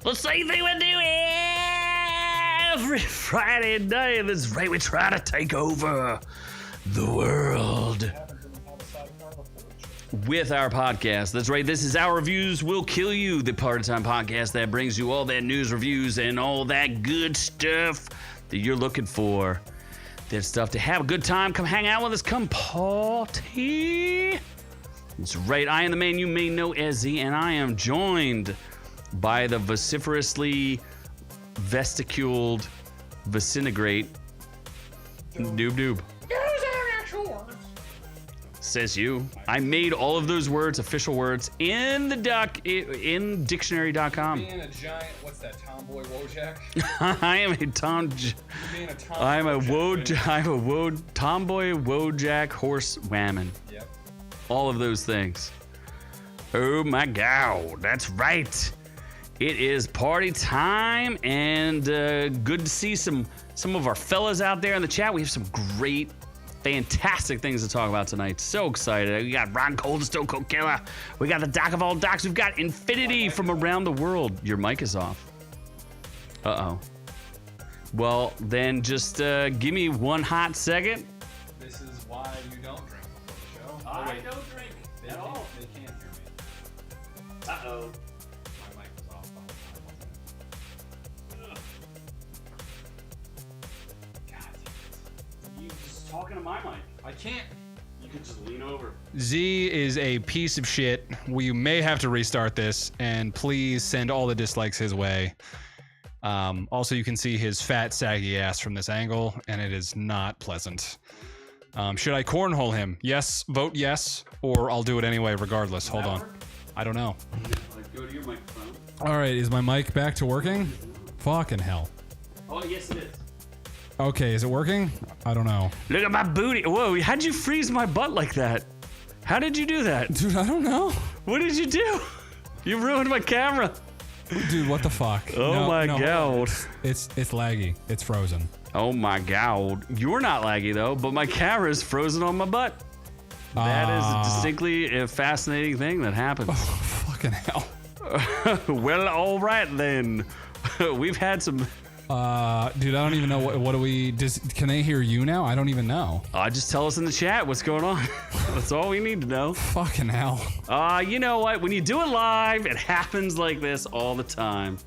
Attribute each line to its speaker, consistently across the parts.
Speaker 1: The same thing we do every Friday night. That's right, we try to take over the world with our podcast. That's right, this is Our Reviews Will Kill You, the part-time podcast that brings you all that news, reviews, and all that good stuff that you're looking for. That stuff to have a good time. Come hang out with us. Come party. That's right, I am the man you may know as Z, and I am joined by the vociferously vesticuled Vicinigrate Noob. Says you. I made all of those words official words in the in dictionary.com.
Speaker 2: Being a giant, what's that, tomboy Wojak?
Speaker 1: I am a I'm a tomboy Wojak horse whammon.
Speaker 2: Yep.
Speaker 1: All of those things. Oh my God, that's right. It is party time, and good to see some of our fellas out there in the chat. We have some great, fantastic things to talk about tonight. So excited. We got Ron Cole, the Stone Cold Killer. We got the Doc of all docs. We've got Infinity from around the world. Your mic is off. Uh-oh. Well, then just give me one hot second.
Speaker 2: This is why you don't drink before the show.
Speaker 1: I don't drink at all.
Speaker 2: They can't hear me.
Speaker 1: Uh-oh.
Speaker 2: My mic was off. God,
Speaker 1: You just talking to my mic.
Speaker 2: I can't.
Speaker 1: You can just lean over.
Speaker 3: Z is a piece of shit. We may have to restart this, and please send all the dislikes his way. Also, you can see his fat, saggy ass from this angle, and it is not pleasant. Should I cornhole him? Yes, vote yes, or I'll do it anyway regardless. Hold on. I don't know.
Speaker 1: Go to your microphone.
Speaker 3: All right, is my mic back to working? Fucking hell.
Speaker 1: Oh, yes, it is.
Speaker 3: Okay, is it working? I don't know.
Speaker 1: Look at my booty. Whoa, how'd you freeze my butt like that? How did you do that?
Speaker 3: Dude, I don't know.
Speaker 1: What did you do? You ruined my camera.
Speaker 3: Dude, what the fuck?
Speaker 1: Oh my God.
Speaker 3: It's laggy. It's frozen.
Speaker 1: Oh my God. You're not laggy though, but my camera is frozen on my butt. That is distinctly a fascinating thing that happens.
Speaker 3: Oh, fucking hell.
Speaker 1: Well, all right then. We've had some...
Speaker 3: Dude, I don't even know what do we... Can they hear you now? I don't even know.
Speaker 1: Just tell us in the chat what's going on. That's all we need to know.
Speaker 3: Fucking hell.
Speaker 1: You know what? When you do it live, it happens like this all the time.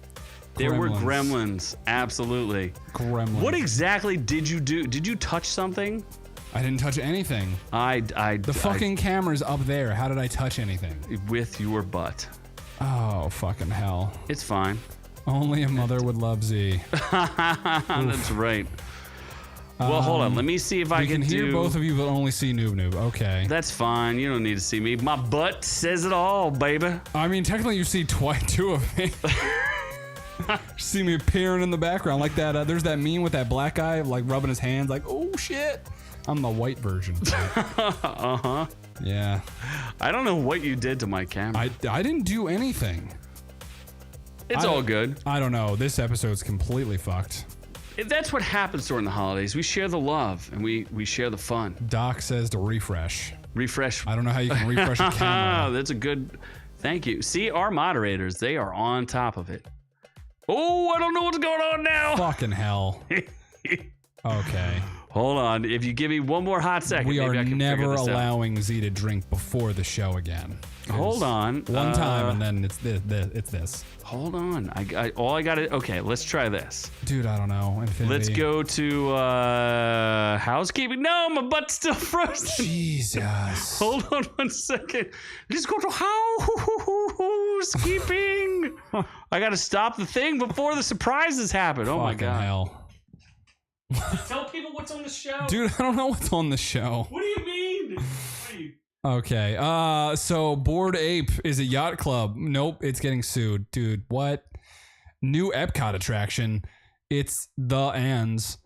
Speaker 1: There were gremlins. Absolutely.
Speaker 3: Gremlins.
Speaker 1: What exactly did you do? Did you touch something?
Speaker 3: I didn't touch anything. The fucking camera's up there. How did I touch anything?
Speaker 1: With your butt.
Speaker 3: Oh, fucking hell.
Speaker 1: It's fine.
Speaker 3: Only a mother would love Z.
Speaker 1: That's right. Well, hold on. Let me see if I can
Speaker 3: hear both of you, but only see Noob. Okay.
Speaker 1: That's fine. You don't need to see me. My butt says it all, baby.
Speaker 3: I mean, technically, you see two of me. You see me appearing in the background like that. There's that meme with that black guy, like rubbing his hands, like, oh shit. I'm the white version.
Speaker 1: Uh-huh.
Speaker 3: Yeah.
Speaker 1: I don't know what you did to my camera.
Speaker 3: I didn't do anything.
Speaker 1: It's all good.
Speaker 3: I don't know. This episode's completely fucked.
Speaker 1: That's what happens during the holidays. We share the love and we share the fun.
Speaker 3: Doc says to refresh.
Speaker 1: Refresh.
Speaker 3: I don't know how you can refresh a camera.
Speaker 1: That's a good... Thank you. See, our moderators, they are on top of it. Oh, I don't know what's going on now.
Speaker 3: Fucking hell. Okay.
Speaker 1: Hold on. If you give me one more hot second,
Speaker 3: we
Speaker 1: maybe
Speaker 3: are
Speaker 1: I can
Speaker 3: never
Speaker 1: figure this out.
Speaker 3: allowing Z to drink before the show again.
Speaker 1: Hold on.
Speaker 3: One time and then it's this.
Speaker 1: Hold on. All I got to... Okay, let's try this.
Speaker 3: Dude, I don't know. Infinity.
Speaker 1: Let's go to housekeeping. No, my butt's still frozen.
Speaker 3: Jesus.
Speaker 1: Hold on one second. Let's go to housekeeping. I got to stop the thing before the surprises happen. Oh my God.
Speaker 3: Hell.
Speaker 1: Tell people what's on the show.
Speaker 3: Dude, I don't know what's on the show.
Speaker 1: What do you mean?
Speaker 3: Okay, so Bored Ape is a yacht club. Nope, it's getting sued. Dude, what? New Epcot attraction. It's the Ands.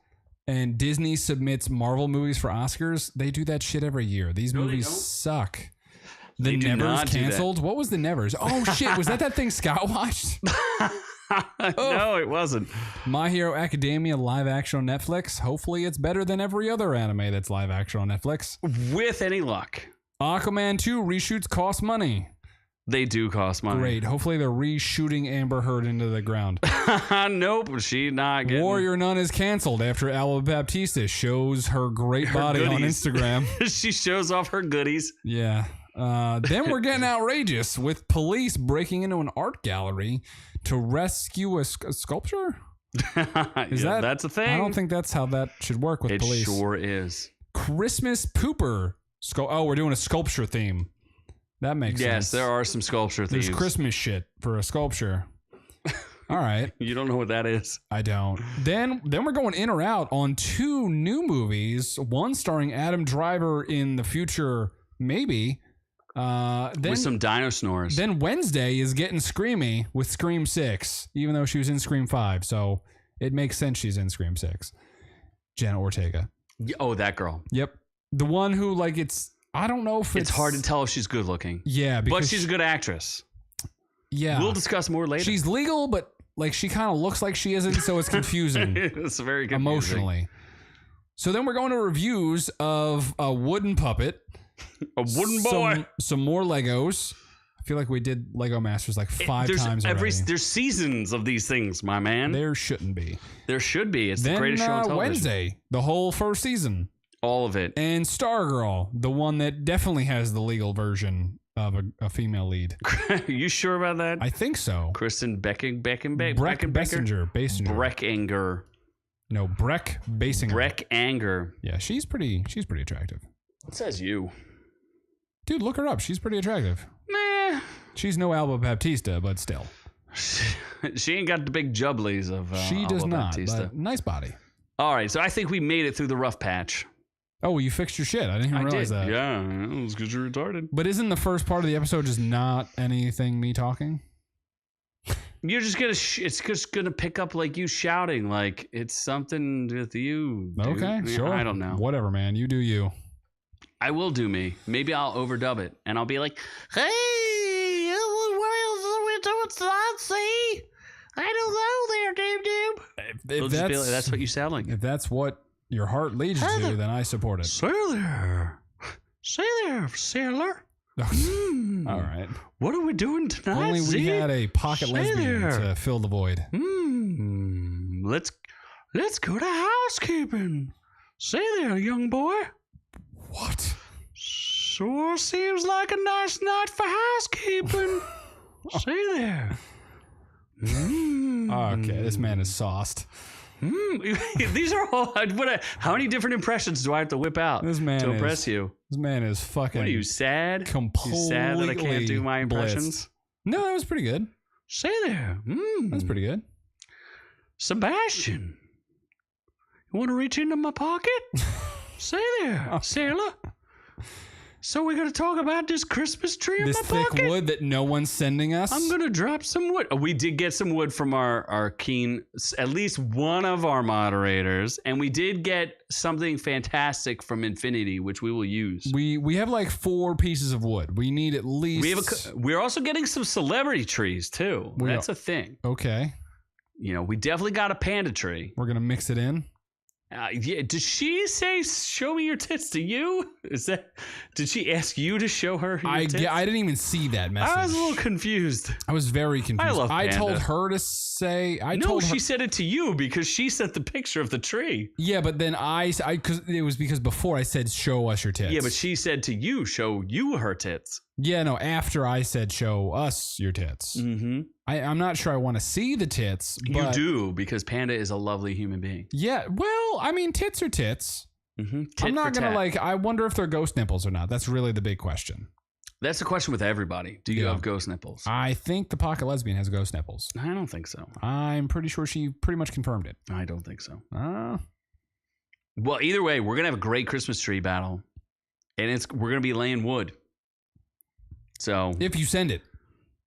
Speaker 3: And Disney submits Marvel movies for Oscars. They do that shit every year. These movies suck. The Nevers canceled? What was the Nevers? Oh shit, was that thing Scott watched?
Speaker 1: No, it wasn't.
Speaker 3: My Hero Academia live action on Netflix. Hopefully it's better than every other anime that's live action on Netflix.
Speaker 1: With any luck.
Speaker 3: Aquaman 2 reshoots cost money.
Speaker 1: They do cost money.
Speaker 3: Great. Hopefully they're reshooting Amber Heard into the ground.
Speaker 1: Nope, she not getting.
Speaker 3: Warrior Nun is canceled after Alba Baptista shows her great body on
Speaker 1: goodies.
Speaker 3: Instagram.
Speaker 1: She shows off her goodies.
Speaker 3: Yeah. Then we're getting outrageous with police breaking into an art gallery to rescue a sculpture.
Speaker 1: That's a thing?
Speaker 3: I don't think that's how that should work with police.
Speaker 1: It sure is.
Speaker 3: Christmas pooper. Oh, we're doing a sculpture theme. That makes sense.
Speaker 1: Yes, there are some sculpture themes.
Speaker 3: There's Christmas shit for a sculpture. All right.
Speaker 1: You don't know what that is?
Speaker 3: I don't. Then we're going in or out on 2 new movies. One starring Adam Driver in the future, maybe.
Speaker 1: With some dino snores.
Speaker 3: Then Wednesday is getting screamy with Scream 6, even though she was in Scream 5. So it makes sense she's in Scream 6. Jenna Ortega.
Speaker 1: Oh, that girl.
Speaker 3: Yep. The one who, like, I don't know if
Speaker 1: it's hard to tell if she's good looking.
Speaker 3: Yeah,
Speaker 1: but she's a good actress.
Speaker 3: Yeah.
Speaker 1: We'll discuss more later.
Speaker 3: She's legal, but like she kind of looks like she isn't, so it's confusing.
Speaker 1: It's very confusing.
Speaker 3: Emotionally. So then we're going to reviews of a wooden puppet.
Speaker 1: A wooden boy.
Speaker 3: Some more Legos. I feel like we did Lego Masters like 5 times already.
Speaker 1: There's seasons of these things, my man.
Speaker 3: There shouldn't be.
Speaker 1: There should be. It's the greatest show on television.
Speaker 3: Wednesday, the whole first season.
Speaker 1: All of it.
Speaker 3: And Stargirl, the one that definitely has the legal version of a female lead.
Speaker 1: You sure about that?
Speaker 3: I think so.
Speaker 1: Kristen Bessinger.
Speaker 3: No, Breck Basinger.
Speaker 1: Breck Anger.
Speaker 3: Yeah, she's pretty attractive.
Speaker 1: It says you.
Speaker 3: Dude, look her up. She's pretty attractive.
Speaker 1: Meh.
Speaker 3: She's no Alba Baptista, but still.
Speaker 1: She ain't got the big jubblies of
Speaker 3: she does
Speaker 1: Alba
Speaker 3: not,
Speaker 1: Baptista.
Speaker 3: But nice body.
Speaker 1: All right, so I think we made it through the rough patch.
Speaker 3: Oh, well, you fixed your shit. I didn't even realize that.
Speaker 1: Yeah, it was because you're retarded.
Speaker 3: But isn't the first part of the episode just not anything me talking?
Speaker 1: You're just gonna. It's just gonna pick up like you shouting, like it's something with you. Dude.
Speaker 3: Okay, sure.
Speaker 1: I don't know.
Speaker 3: Whatever, man. You do you.
Speaker 1: I will do me. Maybe I'll overdub it, and I'll be like, "Hey, what's that? See, I don't know there, dude. That's what you sound like.
Speaker 3: If that's what your heart leads you to, then I support it.
Speaker 1: Say there, sailor.
Speaker 3: All right.
Speaker 1: What are we doing tonight?
Speaker 3: Only we had a pocket lesbian to fill the void.
Speaker 1: Let's go to housekeeping. Say there, young boy.
Speaker 3: What?
Speaker 1: Sure seems like a nice night for housekeeping. Say there.
Speaker 3: Okay, this man is sauced.
Speaker 1: These are all. How many different impressions do I have to whip out to impress you?
Speaker 3: This man is fucking.
Speaker 1: What are you, sad?
Speaker 3: Completely
Speaker 1: You sad that I can't do my impressions?
Speaker 3: blitzed. No, that was pretty good.
Speaker 1: Say there.
Speaker 3: That's pretty good.
Speaker 1: Sebastian, you want to reach into my pocket? Say there, sailor. So we're going to talk about this Christmas tree in my pocket?
Speaker 3: This thick wood that no one's sending us?
Speaker 1: I'm going to drop some wood. We did get some wood from our keen, at least one of our moderators. And we did get something fantastic from Infinity, which we will use.
Speaker 3: We have like 4 pieces of wood. We need at least...
Speaker 1: We're also getting some celebrity trees, too. That's a thing.
Speaker 3: Okay.
Speaker 1: You know, we definitely got a panda tree.
Speaker 3: We're going to mix it in?
Speaker 1: Yeah. Did she say, show me your tits to you? Did she ask you to show her your tits?
Speaker 3: I didn't even see that message.
Speaker 1: I was a little confused.
Speaker 3: I was very confused.
Speaker 1: I love Panda.
Speaker 3: I told her to say...
Speaker 1: she said it to you because she sent the picture of the tree.
Speaker 3: Yeah, but then because before I said, show us your tits.
Speaker 1: Yeah, but she said to you, show you her tits.
Speaker 3: Yeah, no, after I said, show us your tits.
Speaker 1: Mm-hmm.
Speaker 3: I'm not sure I want to see the tits. But
Speaker 1: you do, because Panda is a lovely human being.
Speaker 3: Yeah, well, I mean, tits are tits.
Speaker 1: Mm-hmm.
Speaker 3: I'm not going to I wonder if they're ghost nipples or not. That's really the big question.
Speaker 1: That's the question with everybody. Do you have ghost nipples?
Speaker 3: I think the pocket lesbian has ghost nipples.
Speaker 1: I don't think so.
Speaker 3: I'm pretty sure she pretty much confirmed it.
Speaker 1: I don't think so. Well, either way, we're going to have a great Christmas tree battle. And we're going to be laying wood. So
Speaker 3: if you send it.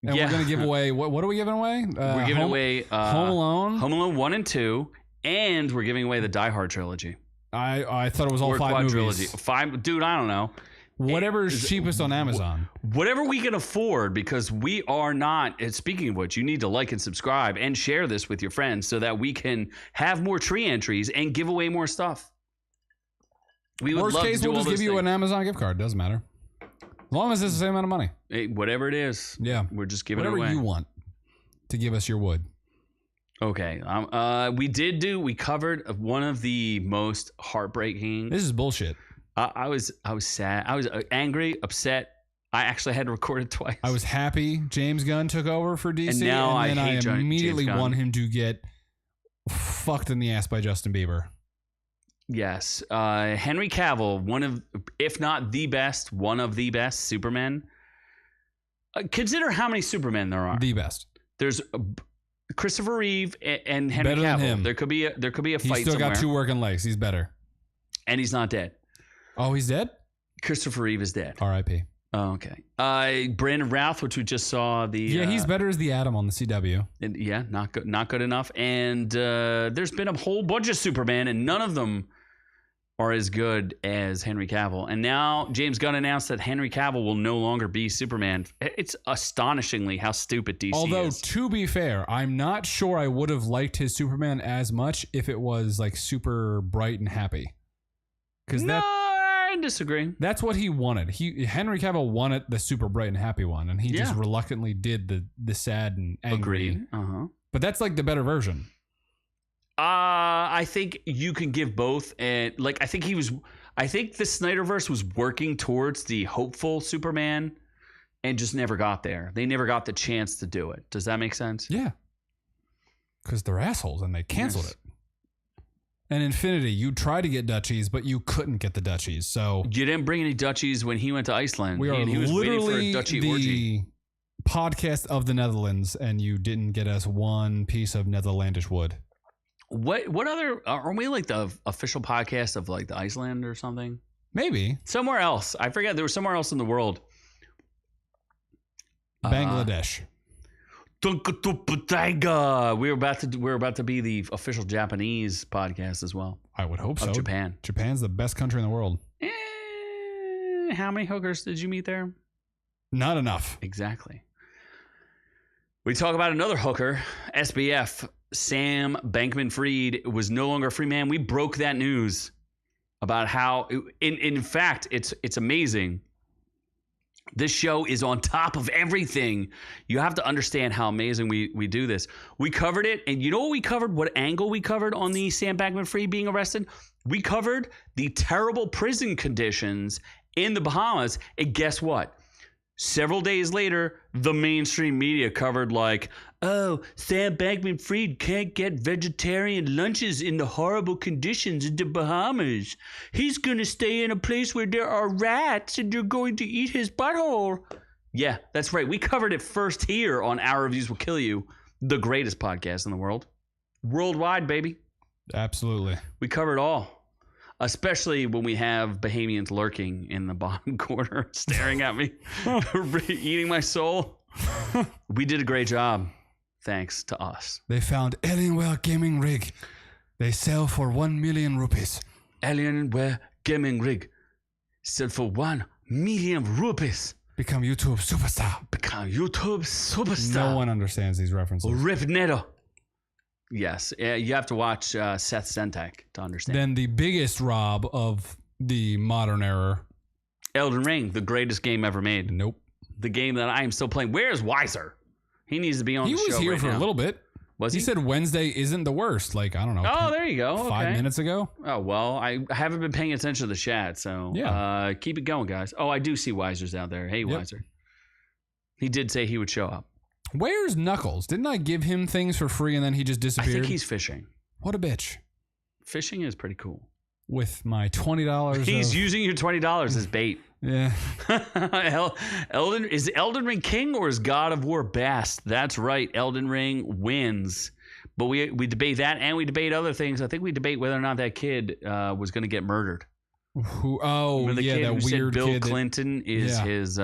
Speaker 3: And we're going to give away, what are we giving away?
Speaker 1: We're giving away
Speaker 3: Home Alone.
Speaker 1: Home Alone 1 and 2. And we're giving away the Die Hard trilogy.
Speaker 3: I thought it was all 5 movies.
Speaker 1: 5, dude, I don't know.
Speaker 3: Whatever's cheapest on Amazon.
Speaker 1: Whatever we can afford, because we are not, and speaking of which, you need to like and subscribe and share this with your friends so that we can have more tree entries and give away more stuff. We would
Speaker 3: Worst
Speaker 1: love
Speaker 3: case,
Speaker 1: to do
Speaker 3: we'll
Speaker 1: all
Speaker 3: just give
Speaker 1: those
Speaker 3: you
Speaker 1: things.
Speaker 3: an Amazon gift card. Doesn't matter. As long as it's the same amount of money.
Speaker 1: Hey, whatever it is.
Speaker 3: Yeah.
Speaker 1: We're just giving
Speaker 3: Whatever
Speaker 1: it away.
Speaker 3: you want to give us your wood.
Speaker 1: Okay. We covered one of the most heartbreaking.
Speaker 3: This is bullshit.
Speaker 1: I was sad. I was angry, upset. I actually had to record it twice.
Speaker 3: I was happy James Gunn took over for DC,
Speaker 1: And now
Speaker 3: then
Speaker 1: I hate
Speaker 3: immediately
Speaker 1: James Gunn.
Speaker 3: want him to get fucked in the ass by Justin Bieber.
Speaker 1: Yes. Henry Cavill, one of, if not the best, one of the best Supermen. Consider how many Supermen there are.
Speaker 3: The best.
Speaker 1: There's Christopher Reeve and Henry
Speaker 3: Better
Speaker 1: Cavill.
Speaker 3: than him.
Speaker 1: There could be a
Speaker 3: He's
Speaker 1: fight
Speaker 3: still
Speaker 1: somewhere.
Speaker 3: got 2 working legs. He's better.
Speaker 1: And he's not dead.
Speaker 3: Oh, he's dead?
Speaker 1: Christopher Reeve is dead.
Speaker 3: R.I.P.
Speaker 1: Oh, okay. Brandon Routh, which we just saw the.
Speaker 3: Yeah, he's better as the Atom on the CW.
Speaker 1: And yeah, not good enough. And there's been a whole bunch of Superman, and none of them are as good as Henry Cavill. And now James Gunn announced that Henry Cavill will no longer be Superman. It's astonishingly how stupid DC
Speaker 3: Although,
Speaker 1: is.
Speaker 3: to be fair, I'm not sure I would have liked his Superman as much if it was like super bright and happy. Because
Speaker 1: No, I disagree.
Speaker 3: that's what he wanted. Henry Cavill wanted the super bright and happy one, and he just
Speaker 1: Yeah.
Speaker 3: reluctantly did the sad and angry.
Speaker 1: Agreed. Uh-huh.
Speaker 3: But that's like the better version.
Speaker 1: I think you can give both, and like I think the Snyderverse was working towards the hopeful Superman, and just never got there. They never got the chance to do it. Does that make sense?
Speaker 3: Yeah. Because they're assholes and they canceled
Speaker 1: Yes.
Speaker 3: it. And Infinity, you tried to get duchies, but you couldn't get the duchies. So
Speaker 1: You didn't bring any duchies when he went to Iceland.
Speaker 3: we are
Speaker 1: he was waiting for
Speaker 3: literally
Speaker 1: a duchy
Speaker 3: the
Speaker 1: orgy.
Speaker 3: podcast of the Netherlands, and you didn't get us one piece of Netherlandish wood.
Speaker 1: What other are we like the official podcast of like the Iceland or something?
Speaker 3: Maybe
Speaker 1: Somewhere else. I forget. There was somewhere else in the world.
Speaker 3: Bangladesh.
Speaker 1: We're about to be the official Japanese podcast as well
Speaker 3: I would hope
Speaker 1: of
Speaker 3: so.
Speaker 1: Japan.
Speaker 3: Japan's the best country in the world.
Speaker 1: How many hookers did you meet there?
Speaker 3: Not enough.
Speaker 1: Exactly. We talk about another hooker, SBF. Sam Bankman-Fried was no longer a free man. We broke that news about how, in fact, it's amazing. This show is on top of everything. You have to understand how amazing we do this. We covered it, and you know what we covered? What angle we covered on the Sam Bankman-Fried being arrested? We covered the terrible prison conditions in the Bahamas, and guess what? Several days later, the mainstream media covered like, oh, Sam Bankman-Fried can't get vegetarian lunches in the horrible conditions in the Bahamas. He's going to stay in a place where there are rats and they're going to eat his butthole. Yeah, that's right. We covered it first here on Our Reviews Will Kill You, the greatest podcast in the world. Worldwide, baby.
Speaker 3: Absolutely.
Speaker 1: We covered all. Especially when we have Bahamians lurking in the bottom corner, staring at me, eating my soul. We did a great job, thanks to us.
Speaker 3: They found Alienware gaming rig. They sell for 1 million rupees.
Speaker 1: Alienware gaming rig, sell for 1 million rupees.
Speaker 3: Become YouTube superstar.
Speaker 1: Become YouTube superstar.
Speaker 3: No one understands these references.
Speaker 1: Rip Neto. Yes, you have to watch Seth Sentek to understand.
Speaker 3: Then the biggest Rob of the modern era.
Speaker 1: Elden Ring, the greatest game ever made.
Speaker 3: Nope.
Speaker 1: The game that I am still playing. Where's Weiser? He needs to be on
Speaker 3: He
Speaker 1: the show
Speaker 3: was here
Speaker 1: right
Speaker 3: for
Speaker 1: now.
Speaker 3: a little bit.
Speaker 1: Was
Speaker 3: He
Speaker 1: he?
Speaker 3: said Wednesday isn't the worst. Like, I don't know.
Speaker 1: Oh, there you go.
Speaker 3: 5
Speaker 1: Okay.
Speaker 3: minutes ago.
Speaker 1: Oh, well, I haven't been paying attention to the chat, so
Speaker 3: Yeah.
Speaker 1: keep it going, guys. Oh, I do see Weiser's out there. Hey,
Speaker 3: Yep.
Speaker 1: Weiser. He did say he would show up.
Speaker 3: Where's Knuckles? Didn't I give him things for free and then he just
Speaker 1: I
Speaker 3: disappeared?
Speaker 1: think he's fishing.
Speaker 3: What a bitch.
Speaker 1: Fishing is pretty cool.
Speaker 3: With my $20.
Speaker 1: He's using your $20 as bait.
Speaker 3: Yeah.
Speaker 1: Is Elden Ring king or is God of War best? That's right. Elden Ring wins. But we debate that and we debate other things. I think we debate whether or not that kid was going to get murdered.
Speaker 3: Who? Oh,
Speaker 1: Remember the
Speaker 3: yeah,
Speaker 1: kid
Speaker 3: that
Speaker 1: who
Speaker 3: weird
Speaker 1: said Bill
Speaker 3: kid.
Speaker 1: Clinton is
Speaker 3: Yeah.
Speaker 1: his,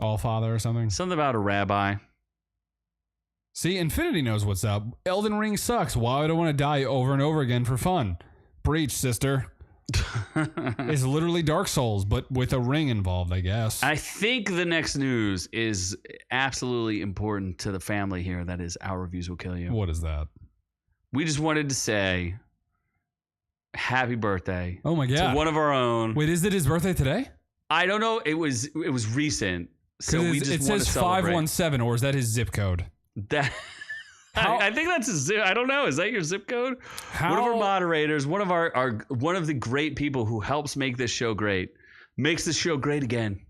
Speaker 3: All father or something.
Speaker 1: something about a rabbi.
Speaker 3: See, Infinity knows what's up. Elden Ring sucks. Why would I want to die over and over again for fun? Breach, sister. It's literally Dark Souls, but with a ring involved, I guess.
Speaker 1: I think the next news is absolutely important to the family here. That is, Our Reviews Will Kill You.
Speaker 3: What is that?
Speaker 1: We just wanted to say happy birthday
Speaker 3: Oh my god.
Speaker 1: to one of our own.
Speaker 3: Wait, is it his birthday today?
Speaker 1: I don't know. It was recent. So we just
Speaker 3: it
Speaker 1: want to
Speaker 3: says
Speaker 1: celebrate.
Speaker 3: 517, or is that his zip code?
Speaker 1: That I think that's a zip. I don't know. Is that your zip code? One of our moderators, one of one of the great people who helps make this show great, makes this show great again.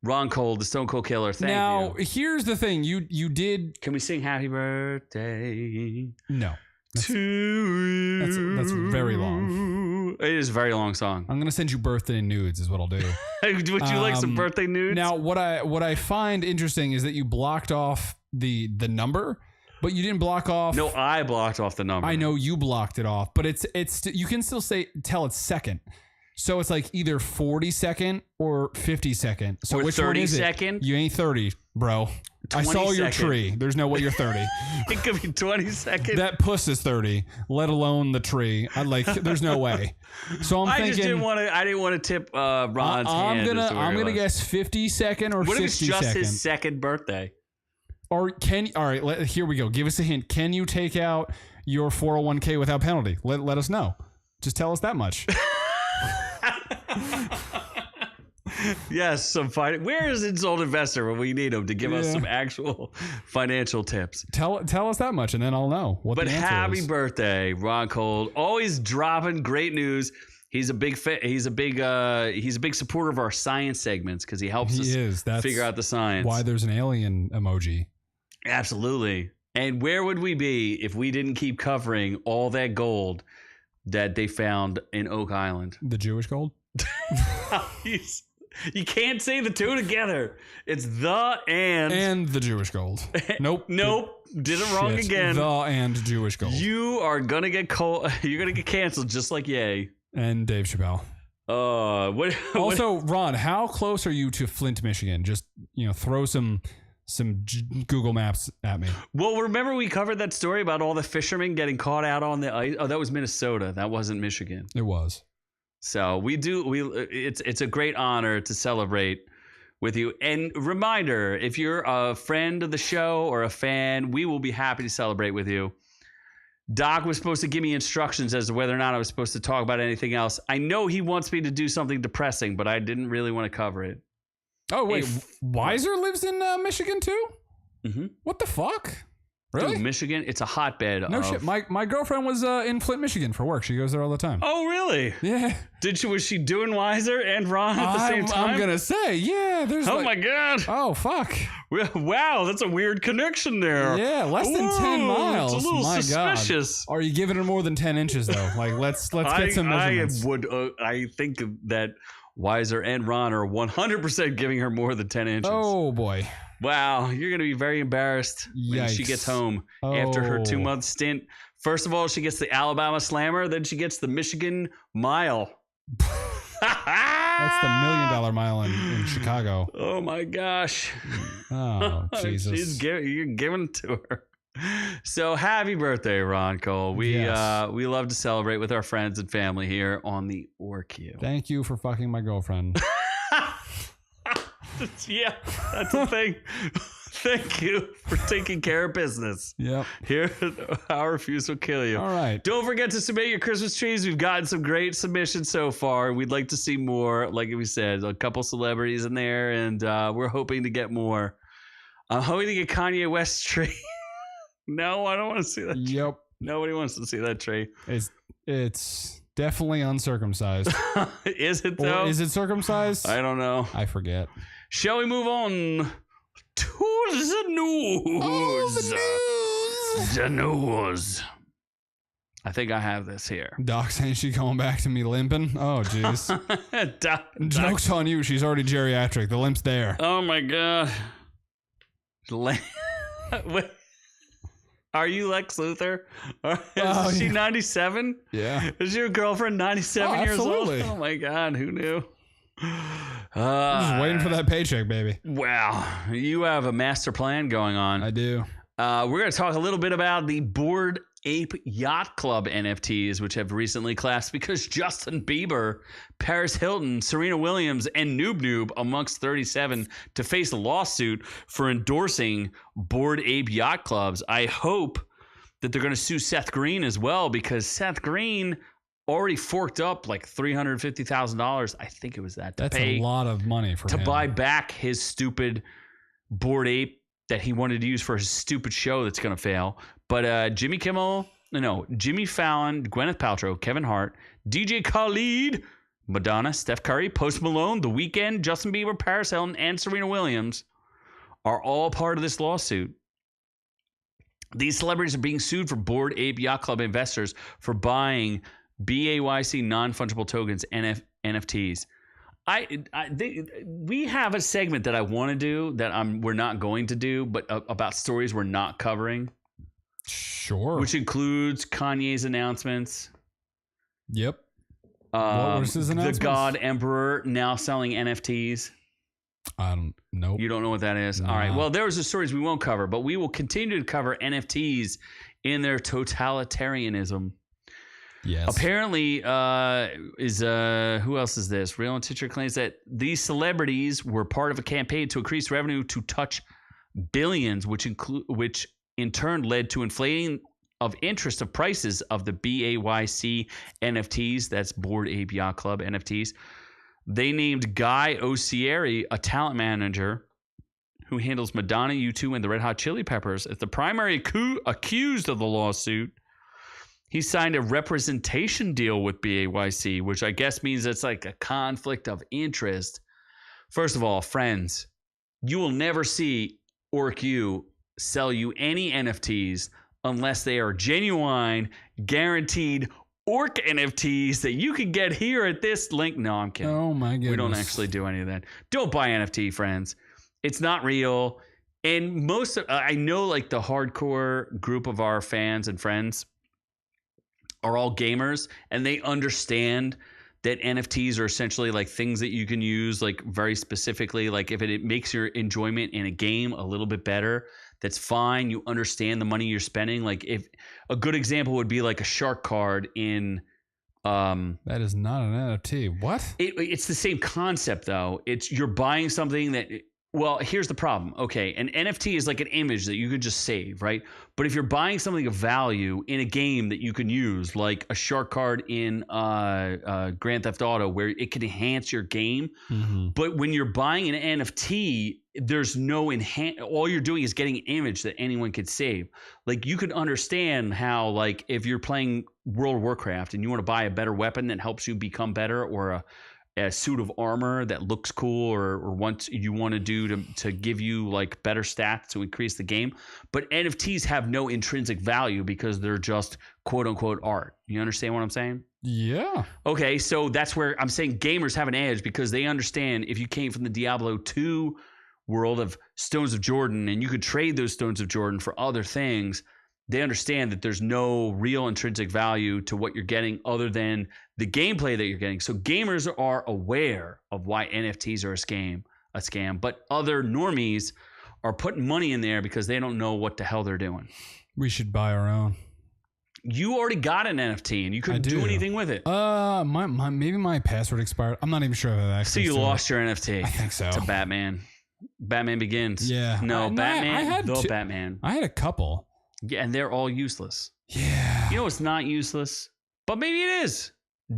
Speaker 1: Ron Cole, the Stone Cold Killer. Thank you.
Speaker 3: Now, here's the thing. You did.
Speaker 1: Can we sing Happy Birthday?
Speaker 3: No.
Speaker 1: To you.
Speaker 3: That's very long.
Speaker 1: It is a very long song.
Speaker 3: I'm gonna send you birthday nudes. Is what I'll do.
Speaker 1: Would you like some birthday nudes?
Speaker 3: Now, what I find interesting is that you blocked off the number, but you didn't block off.
Speaker 1: No, I blocked off the number.
Speaker 3: I know you blocked it off, but it's you can still tell it's second. So it's like either 40-second or 50-second. So
Speaker 1: or
Speaker 3: which
Speaker 1: 30
Speaker 3: one is
Speaker 1: second?
Speaker 3: It? You ain't 30, bro. I saw your tree. There's no way you're 30.
Speaker 1: It could be 20 seconds.
Speaker 3: That puss is 30, let alone the tree. There's no way. So I
Speaker 1: just didn't want to. I didn't want to tip Ron's hand.
Speaker 3: I'm gonna guess 50-second or 60-second.
Speaker 1: What if it's just his second birthday?
Speaker 3: Or all right, here we go. Give us a hint. Can you take out your 401k without penalty? Let us know. Just tell us that much.
Speaker 1: Yes, some where is Insult Investor when we need him to give us some actual financial tips?
Speaker 3: Tell us that much, and then I'll know what the answer is. But
Speaker 1: happy birthday, Ron Cole! Always dropping great news. He's a big he's a big supporter of our science segments because he helps us figure out the science.
Speaker 3: Why there's an alien emoji? Absolutely.
Speaker 1: And where would we be if we didn't keep covering all that gold that they found in Oak Island?
Speaker 3: The Jewish gold?
Speaker 1: You can't say the two together. It's the
Speaker 3: and the Jewish gold. Nope.
Speaker 1: Did it wrong again.
Speaker 3: The and Jewish gold.
Speaker 1: You are gonna get You're gonna get canceled just like Ye
Speaker 3: and Dave Chappelle. Also, Ron, how close are you to Flint, Michigan? Just throw some Google Maps at me.
Speaker 1: Well, remember we covered that story about all the fishermen getting caught out on the ice? Oh, that was Minnesota. That wasn't Michigan.
Speaker 3: It was.
Speaker 1: So it's a great honor to celebrate with you. And reminder, if you're a friend of the show or a fan, we will be happy to celebrate with you. Doc was supposed to give me instructions as to whether or not I was supposed to talk about anything else. I know he wants me to do something depressing, but I didn't really want to cover it.
Speaker 3: Oh, wait. Weiser lives in Michigan too? Mm-hmm. What the fuck? Really?
Speaker 1: Dude, Michigan, it's a hotbed.
Speaker 3: No shit. My girlfriend was in Flint, Michigan for work. She goes there all the time.
Speaker 1: Oh, really?
Speaker 3: Yeah.
Speaker 1: Was she doing Weiser and Ron at the same time?
Speaker 3: I'm going to say, yeah. There's
Speaker 1: my God.
Speaker 3: Oh, fuck.
Speaker 1: Wow, that's a weird connection there.
Speaker 3: Yeah, less than 10 miles.
Speaker 1: It's a little suspicious.
Speaker 3: God. Are you giving her more than 10 inches, though? Like, let's get some measurements.
Speaker 1: I think that Weiser and Ron are 100% giving her more than 10 inches.
Speaker 3: Oh, boy.
Speaker 1: Wow, you're going to be very embarrassed when she gets home after her 2-month stint. First of all, she gets the Alabama Slammer, then she gets the Michigan Mile.
Speaker 3: That's the $1 million mile in Chicago.
Speaker 1: Oh, my gosh.
Speaker 3: Oh, Jesus.
Speaker 1: You're giving it to her. So happy birthday, Ron Cole. We love to celebrate with our friends and family here on the OrQ.
Speaker 3: Thank you for fucking my girlfriend.
Speaker 1: Yeah, that's the thing. Thank you for taking care of business.
Speaker 3: Yep.
Speaker 1: Here, our refuse will kill you.
Speaker 3: All right.
Speaker 1: Don't forget to submit your Christmas trees. We've gotten some great submissions so far. We'd like to see more. Like we said, a couple celebrities in there, and we're hoping to get more. I'm hoping to get Kanye West's tree. No, I don't want to see that tree.
Speaker 3: Yep.
Speaker 1: Nobody wants to see that tree.
Speaker 3: It's definitely uncircumcised.
Speaker 1: Is it though?
Speaker 3: Or is it circumcised?
Speaker 1: I don't know.
Speaker 3: I forget.
Speaker 1: Shall we move on to the news?
Speaker 3: Oh,
Speaker 1: the news. I think I have this here.
Speaker 3: Doc saying she's going back to me limping. Oh, jeez. Joke's on you. She's already geriatric. The limp's there.
Speaker 1: Oh, my God. Are you Lex Luthor? Is she 97?
Speaker 3: Yeah.
Speaker 1: Is your girlfriend 97 years old? Oh, my God. Who knew?
Speaker 3: I'm just waiting for that paycheck, baby.
Speaker 1: Wow. You have a master plan going on.
Speaker 3: I do.
Speaker 1: We're going to talk a little bit about the Bored Ape Yacht Club NFTs, which have recently collapsed because Justin Bieber, Paris Hilton, Serena Williams, and Noob amongst 37 to face a lawsuit for endorsing Bored Ape Yacht Clubs. I hope that they're going to sue Seth Green as well, because Seth Green already forked up like $350,000. I think it was that.
Speaker 3: That's a lot of money for him.
Speaker 1: To buy back his stupid Bored Ape that he wanted to use for his stupid show that's going to fail. But Jimmy Fallon, Gwyneth Paltrow, Kevin Hart, DJ Khaled, Madonna, Steph Curry, Post Malone, The Weeknd, Justin Bieber, Paris Hilton, and Serena Williams are all part of this lawsuit. These celebrities are being sued for Bored Ape Yacht Club investors for buying BAYC non-fungible tokens, NFTs. We have a segment that I want to do that we're not going to do, but about stories we're not covering.
Speaker 3: Sure.
Speaker 1: Which includes Kanye's announcements.
Speaker 3: Yep. What was his announcement?
Speaker 1: The God Emperor now selling NFTs.
Speaker 3: Nope.
Speaker 1: You don't know what that is?
Speaker 3: Nah.
Speaker 1: All right. Well, there's the stories we won't cover, but we will continue to cover NFTs in their totalitarianism.
Speaker 3: Yes.
Speaker 1: Apparently, who else is this? Real and Teacher claims that these celebrities were part of a campaign to increase revenue to touch billions, which in turn led to inflating of interest of prices of the BAYC NFTs. That's Bored Ape Yacht Club NFTs. They named Guy Ocieri, a talent manager who handles Madonna, U2, and the Red Hot Chili Peppers, as the primary accused of the lawsuit. He signed a representation deal with BAYC, which I guess means it's like a conflict of interest. First of all, friends, you will never see OrcU sell you any NFTs unless they are genuine, guaranteed Orc NFTs that you can get here at this link. No, I'm kidding.
Speaker 3: Oh my goodness.
Speaker 1: We don't actually do any of that. Don't buy NFT, friends. It's not real. And I know like the hardcore group of our fans and friends are all gamers, and they understand that NFTs are essentially like things that you can use like very specifically. Like if it makes your enjoyment in a game a little bit better, that's fine. You understand the money you're spending. Like if a good example would be like a shark card in
Speaker 3: that is not an NFT. What?
Speaker 1: It's the same concept though. You're buying something that, well, here's the problem. Okay, an NFT is like an image that you could just save, right? But if you're buying something of value in a game that you can use, like a shark card in Grand Theft Auto, where it can enhance your game, but when you're buying an NFT, there's no all you're doing is getting an image that anyone could save. Like you could understand how, like, if you're playing World of Warcraft and you want to buy a better weapon that helps you become better, or a suit of armor that looks cool, or what you want to do to give you like better stats to increase the game. But NFTs have no intrinsic value because they're just quote unquote art. You understand what I'm saying?
Speaker 3: Yeah.
Speaker 1: Okay, so that's where I'm saying gamers have an edge, because they understand if you came from the Diablo 2 world of Stones of Jordan and you could trade those Stones of Jordan for other things, they understand that there's no real intrinsic value to what you're getting other than the gameplay that you're getting. So gamers are aware of why NFTs are a scam, but other normies are putting money in there because they don't know what the hell they're doing.
Speaker 3: We should buy our own.
Speaker 1: You already got an NFT and you couldn't do anything with it.
Speaker 3: Maybe my password expired. I'm not even sure if I've actually.
Speaker 1: So you lost your NFT.
Speaker 3: I think so.
Speaker 1: To Batman. Batman Begins.
Speaker 3: Yeah.
Speaker 1: No, Batman.
Speaker 3: I had
Speaker 1: Batman.
Speaker 3: I had a couple.
Speaker 1: Yeah, and they're all useless.
Speaker 3: Yeah.
Speaker 1: You know what's not useless? But maybe it is.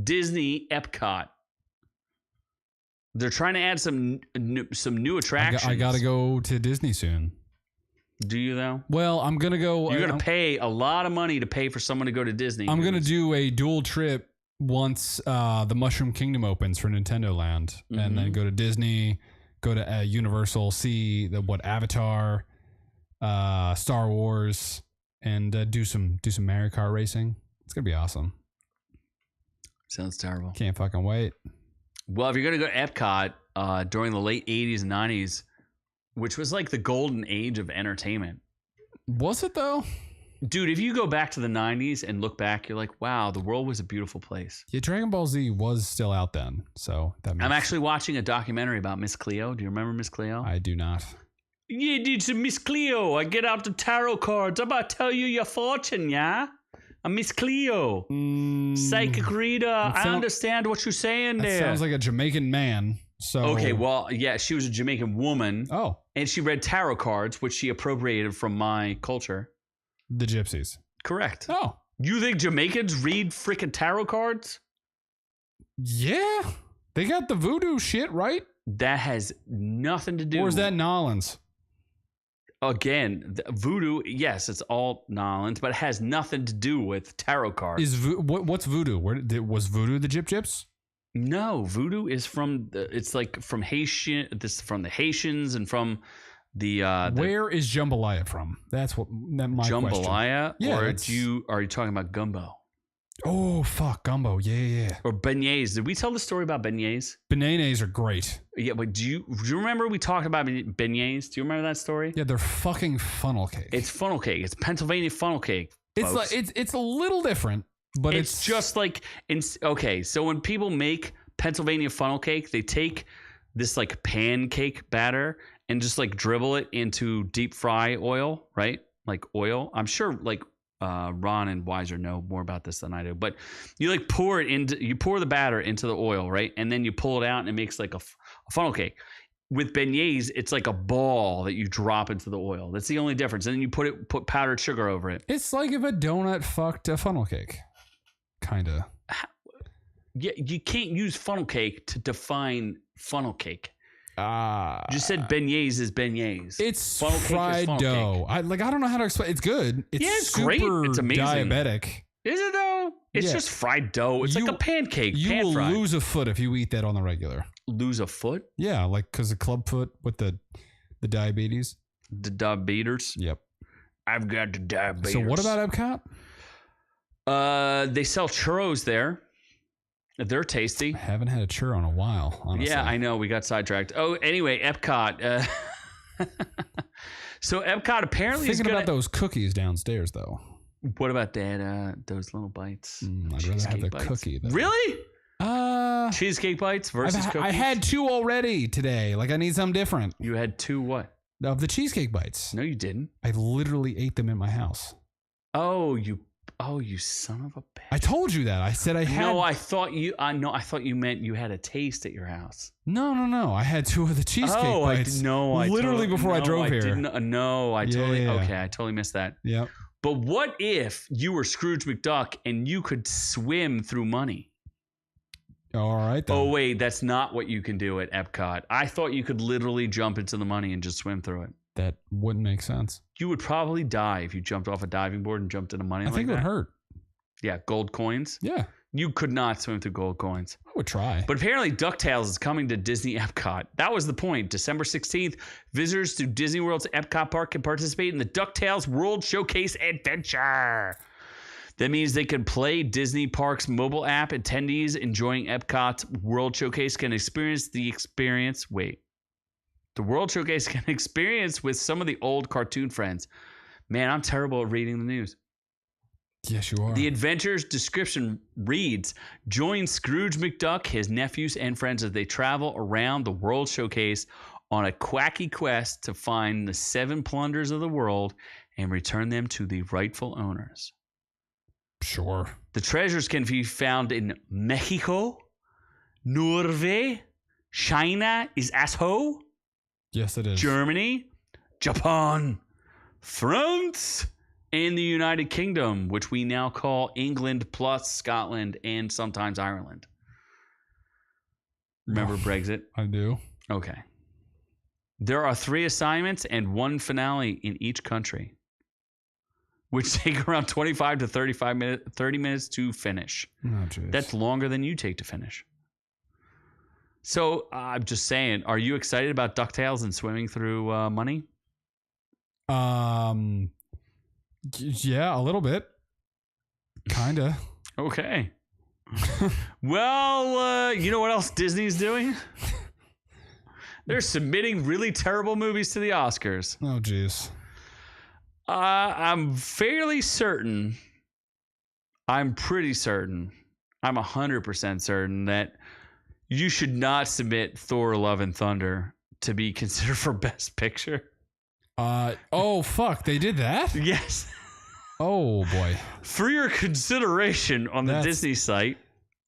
Speaker 1: Disney Epcot. They're trying to add some new attractions.
Speaker 3: I got to go to Disney soon.
Speaker 1: Do you though?
Speaker 3: Well, I'm going to go.
Speaker 1: You're going to pay a lot of money to pay for someone to go to Disney.
Speaker 3: I'm going to do a dual trip once the Mushroom Kingdom opens for Nintendo Land, and then go to Disney, go to Universal, see Avatar, Star Wars, and do some Mario Kart racing. It's gonna be awesome.
Speaker 1: Sounds terrible.
Speaker 3: Can't fucking wait.
Speaker 1: Well, if you're gonna go to Epcot during the late 80s and 90s, which was like the golden age of entertainment. Was
Speaker 3: it though?
Speaker 1: Dude, if you go back to the 90s and look back, you're like, wow, the world was a beautiful place.
Speaker 3: Yeah, Dragon Ball Z was still out then, so that makes...
Speaker 1: I'm actually watching a documentary about Miss Cleo. Do you remember Miss Cleo?
Speaker 3: I do not.
Speaker 1: Yeah, it's a Miss Cleo. I get out the tarot cards. I'm about to tell you your fortune, yeah? I'm Miss Cleo. Psychic reader. I understand what you're saying there.
Speaker 3: Sounds like a Jamaican man. So
Speaker 1: okay, well, yeah, she was a Jamaican woman.
Speaker 3: Oh.
Speaker 1: And she read tarot cards, which she appropriated from my culture.
Speaker 3: The gypsies.
Speaker 1: Correct.
Speaker 3: Oh.
Speaker 1: You think Jamaicans read freaking tarot cards?
Speaker 3: Yeah. They got the voodoo shit, right?
Speaker 1: That has nothing to do.
Speaker 3: Or is that Nolans?
Speaker 1: Again, voodoo, yes, it's all Nolans, but it has nothing to do with tarot cards.
Speaker 3: What's voodoo? Was voodoo the Gyp Gyps?
Speaker 1: No, voodoo is from it's like from Haitian. This from the Haitians and from the.
Speaker 3: Where is jambalaya from? That's my question.
Speaker 1: Jambalaya,
Speaker 3: Yeah,
Speaker 1: or are you talking about gumbo?
Speaker 3: Oh fuck, gumbo. Yeah.
Speaker 1: Or beignets? Did we tell the story about beignets?
Speaker 3: Bananas are great.
Speaker 1: Yeah, but do you remember we talked about beignets? Do you remember that story?
Speaker 3: Yeah, they're fucking funnel cake.
Speaker 1: It's funnel cake. It's Pennsylvania funnel cake.
Speaker 3: It's
Speaker 1: folks.
Speaker 3: like it's a little different, but
Speaker 1: it's just like okay. So when people make Pennsylvania funnel cake, they take this like pancake batter and just like dribble it into deep fry oil, right? Like oil. I'm sure like Ron and Weiser know more about this than I do, but you like pour the batter into the oil, right? And then you pull it out and it makes like a funnel cake. With beignets, it's like a ball that you drop into the oil. That's the only difference. And then you put powdered sugar over it.
Speaker 3: It's like if a donut fucked a funnel cake. Kinda.
Speaker 1: Yeah, you can't use funnel cake to define funnel cake. Just said beignets is beignets.
Speaker 3: It's
Speaker 1: funnel
Speaker 3: fried
Speaker 1: cake
Speaker 3: dough. I don't know how to explain. It's good.
Speaker 1: It's
Speaker 3: super
Speaker 1: great. It's amazing.
Speaker 3: Diabetic.
Speaker 1: Is it though? It's just fried dough. It's like a pancake.
Speaker 3: You will
Speaker 1: pan-fried.
Speaker 3: lose a foot if you eat that on the regular.
Speaker 1: Lose a foot?
Speaker 3: Yeah, like because the club foot with the diabetes.
Speaker 1: The diabetes.
Speaker 3: Yep.
Speaker 1: I've got the diabetes.
Speaker 3: So what about Epcot?
Speaker 1: They sell churros there. They're tasty.
Speaker 3: I haven't had a churro in a while, honestly.
Speaker 1: Yeah, I know. We got sidetracked. Oh, anyway, Epcot. So Epcot apparently is
Speaker 3: thinking about those cookies downstairs, though.
Speaker 1: What about that? Those little bites.
Speaker 3: I'd rather have the cookie. Though.
Speaker 1: Really?
Speaker 3: Uh,
Speaker 1: Cheesecake bites versus cookies.
Speaker 3: I had 2 already today. Like I need something different.
Speaker 1: You had 2 what?
Speaker 3: Of the cheesecake bites.
Speaker 1: No, you didn't.
Speaker 3: I literally ate them in my house.
Speaker 1: Oh, you son of a bitch!
Speaker 3: I told you that. I said I had.
Speaker 1: No, I thought you meant you had a taste at your house.
Speaker 3: No. I had 2 of the cheesecake bites. Literally before I drove here.
Speaker 1: I totally missed that.
Speaker 3: Yep.
Speaker 1: But what if you were Scrooge McDuck and you could swim through money?
Speaker 3: All right. Then.
Speaker 1: Oh wait, that's not what you can do at Epcot. I thought you could literally jump into the money and just swim through it.
Speaker 3: That wouldn't make sense.
Speaker 1: You would probably die if you jumped off a diving board and jumped into money.
Speaker 3: I think it would hurt.
Speaker 1: Yeah, gold coins.
Speaker 3: Yeah.
Speaker 1: You could not swim through gold coins.
Speaker 3: I would try.
Speaker 1: But apparently DuckTales is coming to Disney Epcot. That was the point. December 16th, visitors to Disney World's Epcot Park can participate in the DuckTales World Showcase Adventure. That means they can play Disney Parks mobile app. Attendees enjoying Epcot's World Showcase can experience the experience. The World Showcase can experience with some of the old cartoon friends. Man, I'm terrible at reading the news.
Speaker 3: Yes, you are.
Speaker 1: The adventure's description reads, join Scrooge McDuck, his nephews, and friends as they travel around the World Showcase on a quacky quest to find the 7 plunders of the world and return them to the rightful owners.
Speaker 3: Sure.
Speaker 1: The treasures can be found in Mexico, Norway, China is asshole.
Speaker 3: Yes, it is.
Speaker 1: Germany, Japan, France, and the United Kingdom, which we now call England plus Scotland and sometimes Ireland. Remember Brexit?
Speaker 3: I do.
Speaker 1: Okay. There are 3 assignments and 1 finale in each country, which take around 25 to 30 minutes to finish.
Speaker 3: Oh, geez.
Speaker 1: That's longer than you take to finish. So I'm just saying, are you excited about DuckTales and swimming through money?
Speaker 3: Yeah, a little bit. Kinda.
Speaker 1: Okay. Well, you know what else Disney's doing? They're submitting really terrible movies to the Oscars.
Speaker 3: Oh, jeez.
Speaker 1: I'm fairly certain. I'm pretty certain. I'm 100% certain that you should not submit Thor: Love and Thunder to be considered for Best Picture.
Speaker 3: Oh, fuck. They did that?
Speaker 1: Yes.
Speaker 3: Oh, boy.
Speaker 1: For your consideration on the Disney site.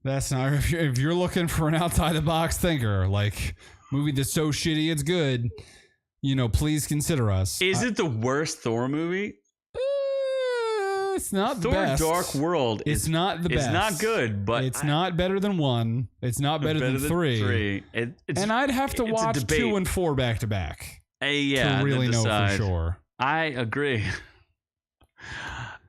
Speaker 3: That's not... If you're looking for an outside-the-box thinker, like, movie that's so shitty it's good, please consider us.
Speaker 1: Is it the worst Thor movie?
Speaker 3: it's not the
Speaker 1: Thor
Speaker 3: best.
Speaker 1: Dark World
Speaker 3: It's not the best.
Speaker 1: It's not good, but
Speaker 3: it's not better than 1. It's not better than 3. And I'd have to watch 2 and 4 back to back.
Speaker 1: Yeah,
Speaker 3: to really know for sure.
Speaker 1: I agree.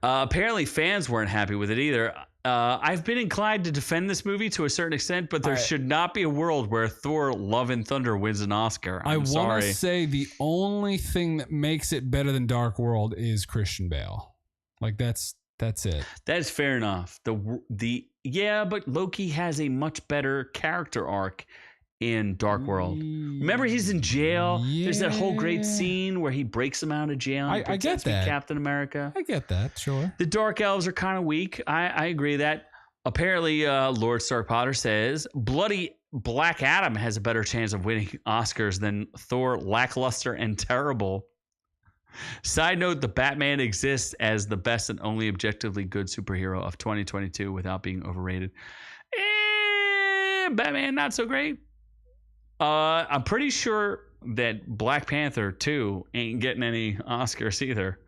Speaker 1: Apparently, fans weren't happy with it either. I've been inclined to defend this movie to a certain extent, but there should not be a world where Thor: Love and Thunder wins an Oscar. I want
Speaker 3: to say the only thing that makes it better than Dark World is Christian Bale. Like that's it.
Speaker 1: That's fair enough. But Loki has a much better character arc in Dark World. Remember, he's in jail.
Speaker 3: Yeah.
Speaker 1: There's that whole great scene where he breaks him out of jail. And
Speaker 3: I get that.
Speaker 1: Captain America.
Speaker 3: I get that. Sure.
Speaker 1: The Dark Elves are kind of weak. I agree that. Apparently, Lord Stark Potter says bloody Black Adam has a better chance of winning Oscars than Thor: Lackluster and Terrible. Side note: the Batman exists as the best and only objectively good superhero of 2022 without being overrated. Batman not so great. I'm pretty sure that Black Panther 2 ain't getting any Oscars either.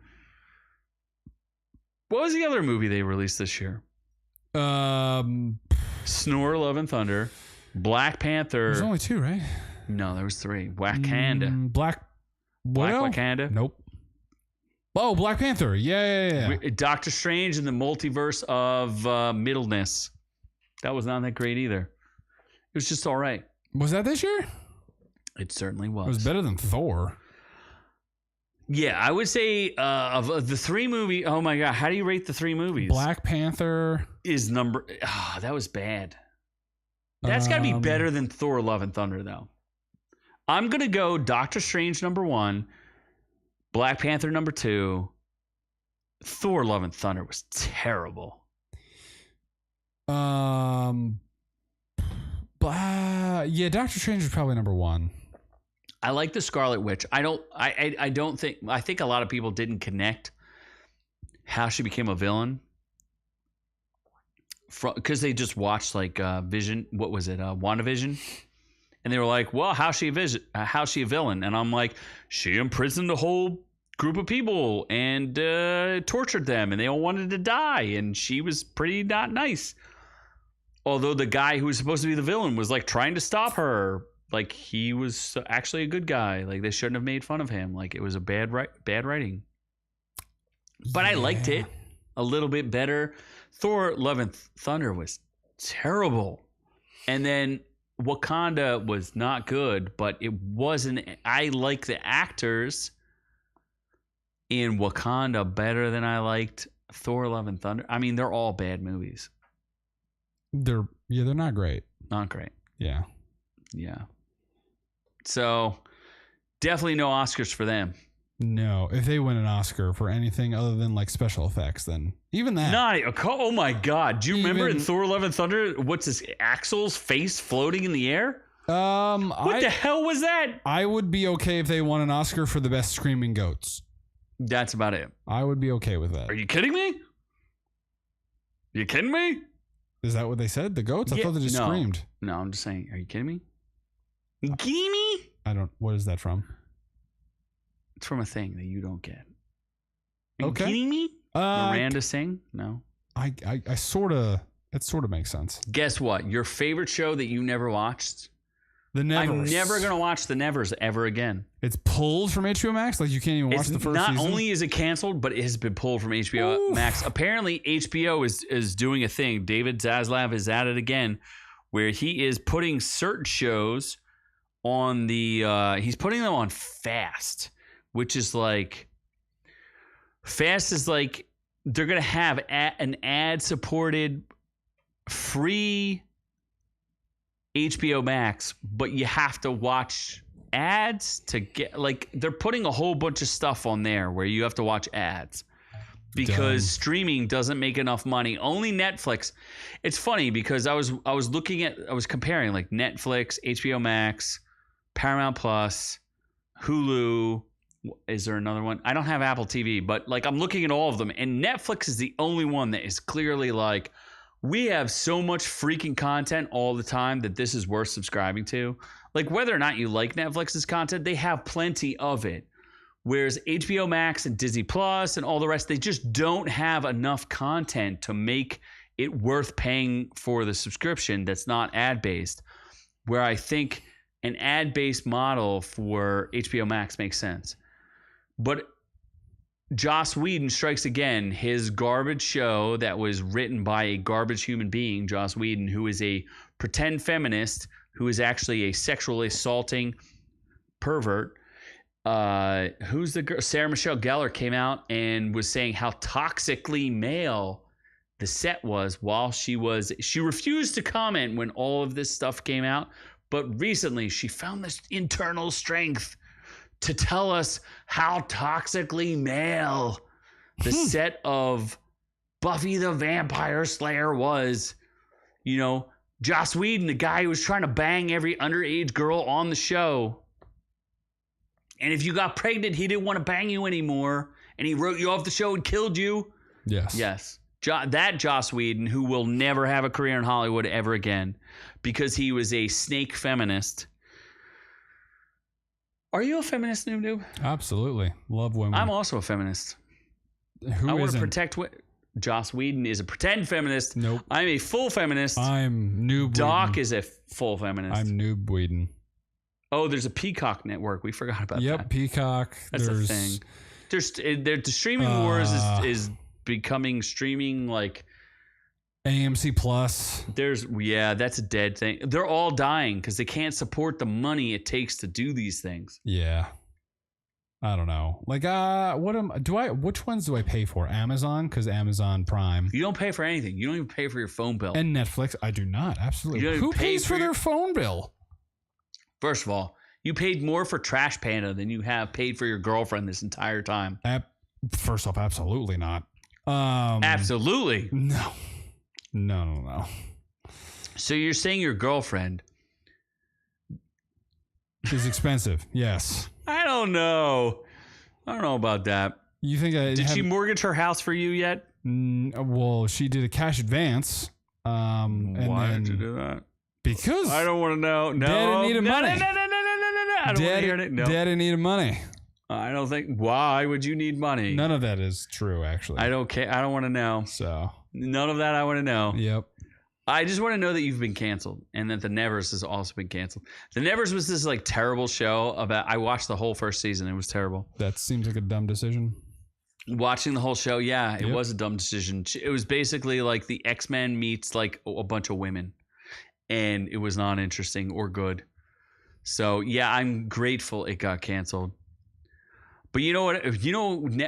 Speaker 1: What was the other movie they released this year? Snore, Love and Thunder, Black Panther.
Speaker 3: There's only 2, right?
Speaker 1: No, there was 3. Wakanda.
Speaker 3: Black
Speaker 1: Wakanda.
Speaker 3: Nope. Oh, Black Panther. Yeah.
Speaker 1: Doctor Strange and the Multiverse of Middleness. That was not that great either. It was just all right.
Speaker 3: Was that this year?
Speaker 1: It certainly was.
Speaker 3: It was better than Thor.
Speaker 1: Yeah, I would say of the 3 movies. Oh my God, how do you rate the 3 movies?
Speaker 3: Black Panther
Speaker 1: is number. Oh, that was bad. That's got to be better than Thor: Love and Thunder, though. I'm gonna go Doctor Strange number 1, Black Panther number 2. Thor: Love and Thunder was terrible.
Speaker 3: Yeah, Doctor Strange is probably number 1.
Speaker 1: I like the Scarlet Witch. I think a lot of people didn't connect how she became a villain because they just watched like Vision. What was it? WandaVision, and they were like, "Well, how's she a villain?" And I'm like, "She imprisoned a whole group of people and tortured them, and they all wanted to die, and she was pretty not nice." Although the guy who was supposed to be the villain was like trying to stop her, like he was actually a good guy. Like they shouldn't have made fun of him. Like it was a bad writing. But I liked it a little bit better. Thor: Love and Thunder was terrible, and then Wakanda was not good. But it wasn't. I like the actors in Wakanda better than I liked Thor: Love and Thunder. I mean, they're all bad movies.
Speaker 3: They're not great.
Speaker 1: Not great.
Speaker 3: Yeah.
Speaker 1: So definitely no Oscars for them.
Speaker 3: No, if they win an Oscar for anything other than like special effects, then even that.
Speaker 1: Oh my God! Do you remember in Thor: Love and Thunder? What's his Axel's face floating in the air? What the hell was that?
Speaker 3: I would be okay if they won an Oscar for the best screaming goats.
Speaker 1: That's about it.
Speaker 3: I would be okay with that.
Speaker 1: Are you kidding me? You kidding me?
Speaker 3: Is that what they said? The goats? I thought they just screamed.
Speaker 1: No, I'm just saying. Are you kidding me? You kidding me?
Speaker 3: I don't. What is that from?
Speaker 1: It's from a thing that you don't get. Are you
Speaker 3: Okay.
Speaker 1: kidding me? Miranda Singh? No.
Speaker 3: I sort of. It sort of makes sense.
Speaker 1: Guess what? Your favorite show that you never watched?
Speaker 3: The Nevers.
Speaker 1: I'm never going to watch The Nevers ever again.
Speaker 3: It's pulled from HBO Max? Like you can't even watch the first
Speaker 1: season?
Speaker 3: season?
Speaker 1: Not only is it canceled, but it has been pulled from HBO Max. Apparently, HBO is doing a thing. David Zaslav is at it again, where he is putting certain shows on he's putting them on fast, which is like, fast is like, they're going to have an ad-supported free HBO Max, but you have to watch ads to get, like, they're putting a whole bunch of stuff on there where you have to watch ads because streaming doesn't make enough money. Only Netflix. It's funny because I was comparing like Netflix, HBO Max, Paramount Plus, Hulu. Is there another one? I don't have Apple TV, but like I'm looking at all of them, and Netflix is the only one that is clearly like, we have so much freaking content all the time that this is worth subscribing to. Like whether or not you like Netflix's content, they have plenty of it. Whereas HBO Max and Disney Plus and all the rest, they just don't have enough content to make it worth paying for the subscription that's not ad-based. Where I think an ad-based model for HBO Max makes sense. But Joss Whedon strikes again. His garbage show that was written by a garbage human being, Joss Whedon, who is a pretend feminist, who is actually a sexually assaulting pervert. Who's the girl? Sarah Michelle Gellar came out and was saying how toxically male the set was while she refused to comment when all of this stuff came out. But recently she found this internal strength to tell us how toxically male the set of Buffy the Vampire Slayer was. You know, Joss Whedon, the guy who was trying to bang every underage girl on the show. And if you got pregnant, he didn't want to bang you anymore. And he wrote you off the show and killed you.
Speaker 3: Yes.
Speaker 1: Yes. That Joss Whedon, who will never have a career in Hollywood ever again because he was a snake feminist. Are you a feminist, Noob?
Speaker 3: Absolutely. Love women.
Speaker 1: I'm also a feminist.
Speaker 3: Who
Speaker 1: I want to
Speaker 3: isn't?
Speaker 1: protect Joss Whedon is a pretend feminist.
Speaker 3: Nope.
Speaker 1: I'm a full feminist.
Speaker 3: I'm Noob
Speaker 1: Doc
Speaker 3: Whedon.
Speaker 1: is a full feminist.
Speaker 3: I'm Noob Whedon.
Speaker 1: Oh, there's a Peacock network. We forgot about that.
Speaker 3: Yep, Peacock.
Speaker 1: That's a thing. The streaming wars is becoming streaming like
Speaker 3: AMC Plus.
Speaker 1: That's a dead thing. They're all dying because they can't support the money it takes to do these things.
Speaker 3: Yeah. I don't know. Like, which ones do I pay for? Amazon? Because Amazon Prime.
Speaker 1: You don't pay for anything. You don't even pay for your phone bill.
Speaker 3: And Netflix? I do not. Absolutely.
Speaker 1: You don't
Speaker 3: Who
Speaker 1: even pay
Speaker 3: pays for their phone bill?
Speaker 1: First of all, you paid more for Trash Panda than you have paid for your girlfriend this entire time.
Speaker 3: First off, absolutely not.
Speaker 1: Absolutely.
Speaker 3: No.
Speaker 1: So you're saying your girlfriend
Speaker 3: is expensive? Yes.
Speaker 1: I don't know about that.
Speaker 3: You think
Speaker 1: Did she mortgage her house for you yet?
Speaker 3: Well, she did a cash advance.
Speaker 1: Why did you do that?
Speaker 3: Because
Speaker 1: I don't want to know. No,
Speaker 3: Daddy needed money.
Speaker 1: No. I don't want to hear it. No.
Speaker 3: Daddy needed money.
Speaker 1: I don't think. Why would you need money?
Speaker 3: None of that is true, actually.
Speaker 1: I don't care. I don't want to know.
Speaker 3: So
Speaker 1: none of that I want to know.
Speaker 3: Yep.
Speaker 1: I just want to know that you've been canceled and that The Nevers has also been canceled. The Nevers was this like terrible show about. I watched the whole first season. It was terrible.
Speaker 3: That seems like a dumb decision.
Speaker 1: Watching the whole show, yeah, it was a dumb decision. It was basically like the X-Men meets like a bunch of women. And it was not interesting or good. So, yeah, I'm grateful it got canceled. But you know what?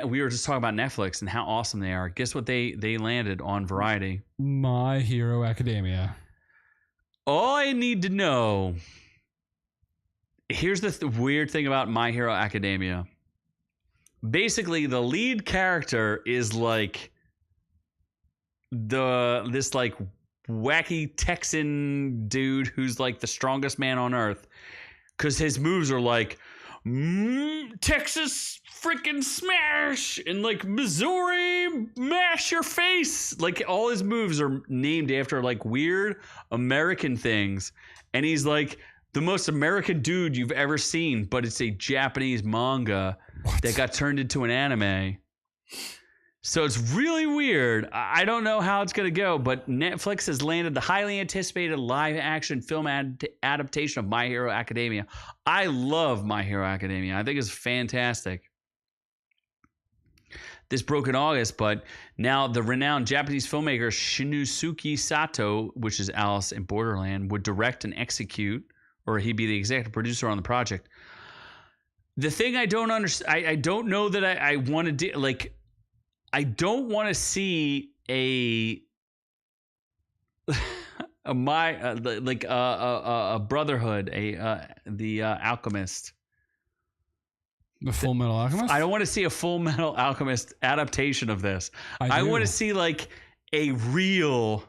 Speaker 1: We were just talking about Netflix and how awesome they are. Guess what they landed on Variety?
Speaker 3: My Hero Academia.
Speaker 1: All I need to know. Here's the weird thing about My Hero Academia. Basically, the lead character is like this like wacky Texan dude who's like the strongest man on earth because his moves are like Texas freaking smash and like Missouri mash your face. Like all his moves are named after like weird American things, and he's like the most American dude you've ever seen, but it's a Japanese manga that got turned into an anime. So it's really weird. I don't know how it's going to go, but Netflix has landed the highly anticipated live-action film adaptation of My Hero Academia. I love My Hero Academia. I think it's fantastic. This broke in August, but now the renowned Japanese filmmaker Shinizuki Sato, which is Alice in Borderland, would direct and execute, or he'd be the executive producer on the project. The thing I don't understand, I don't know that I want to do, like, I don't want to see a Brotherhood, the Alchemist.
Speaker 3: The Full Metal Alchemist?
Speaker 1: I don't want to see a Full Metal Alchemist adaptation of this. I want to see like a real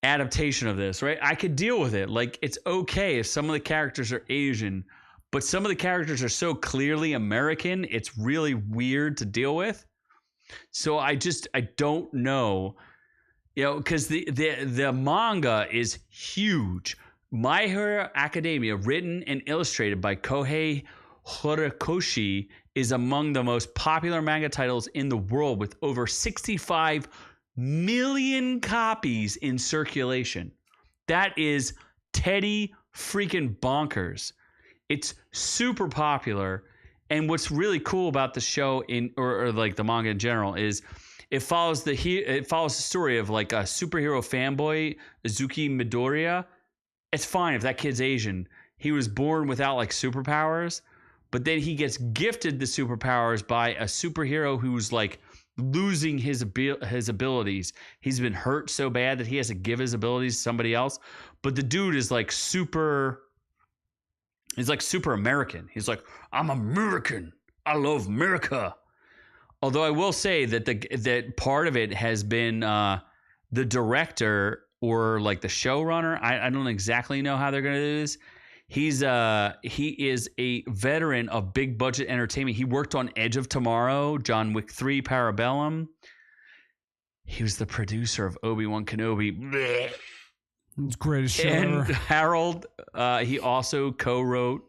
Speaker 1: adaptation of this, right? I could deal with it. Like it's okay if some of the characters are Asian, but some of the characters are so clearly American, it's really weird to deal with. So I don't know, because the manga is huge. My Hero Academia, written and illustrated by Kohei Horikoshi is among the most popular manga titles in the world with over 65 million copies in circulation. That is Teddy freaking bonkers. It's super popular. And what's really cool about the show or like the manga in general is it follows the story of like a superhero fanboy, Izuki Midoriya. It's fine if that kid's Asian. He was born without like superpowers, but then he gets gifted the superpowers by a superhero who's like losing his abilities. He's been hurt so bad that he has to give his abilities to somebody else. But the dude is like he's like super American. He's like, I'm American. I love America. Although I will say that that part of it has been the director or like the showrunner. I don't exactly know how they're going to do this. He is a veteran of big budget entertainment. He worked on Edge of Tomorrow, John Wick 3, Parabellum. He was the producer of Obi-Wan Kenobi. Blech.
Speaker 3: It's greatest show
Speaker 1: And
Speaker 3: ever.
Speaker 1: Harold, he also co-wrote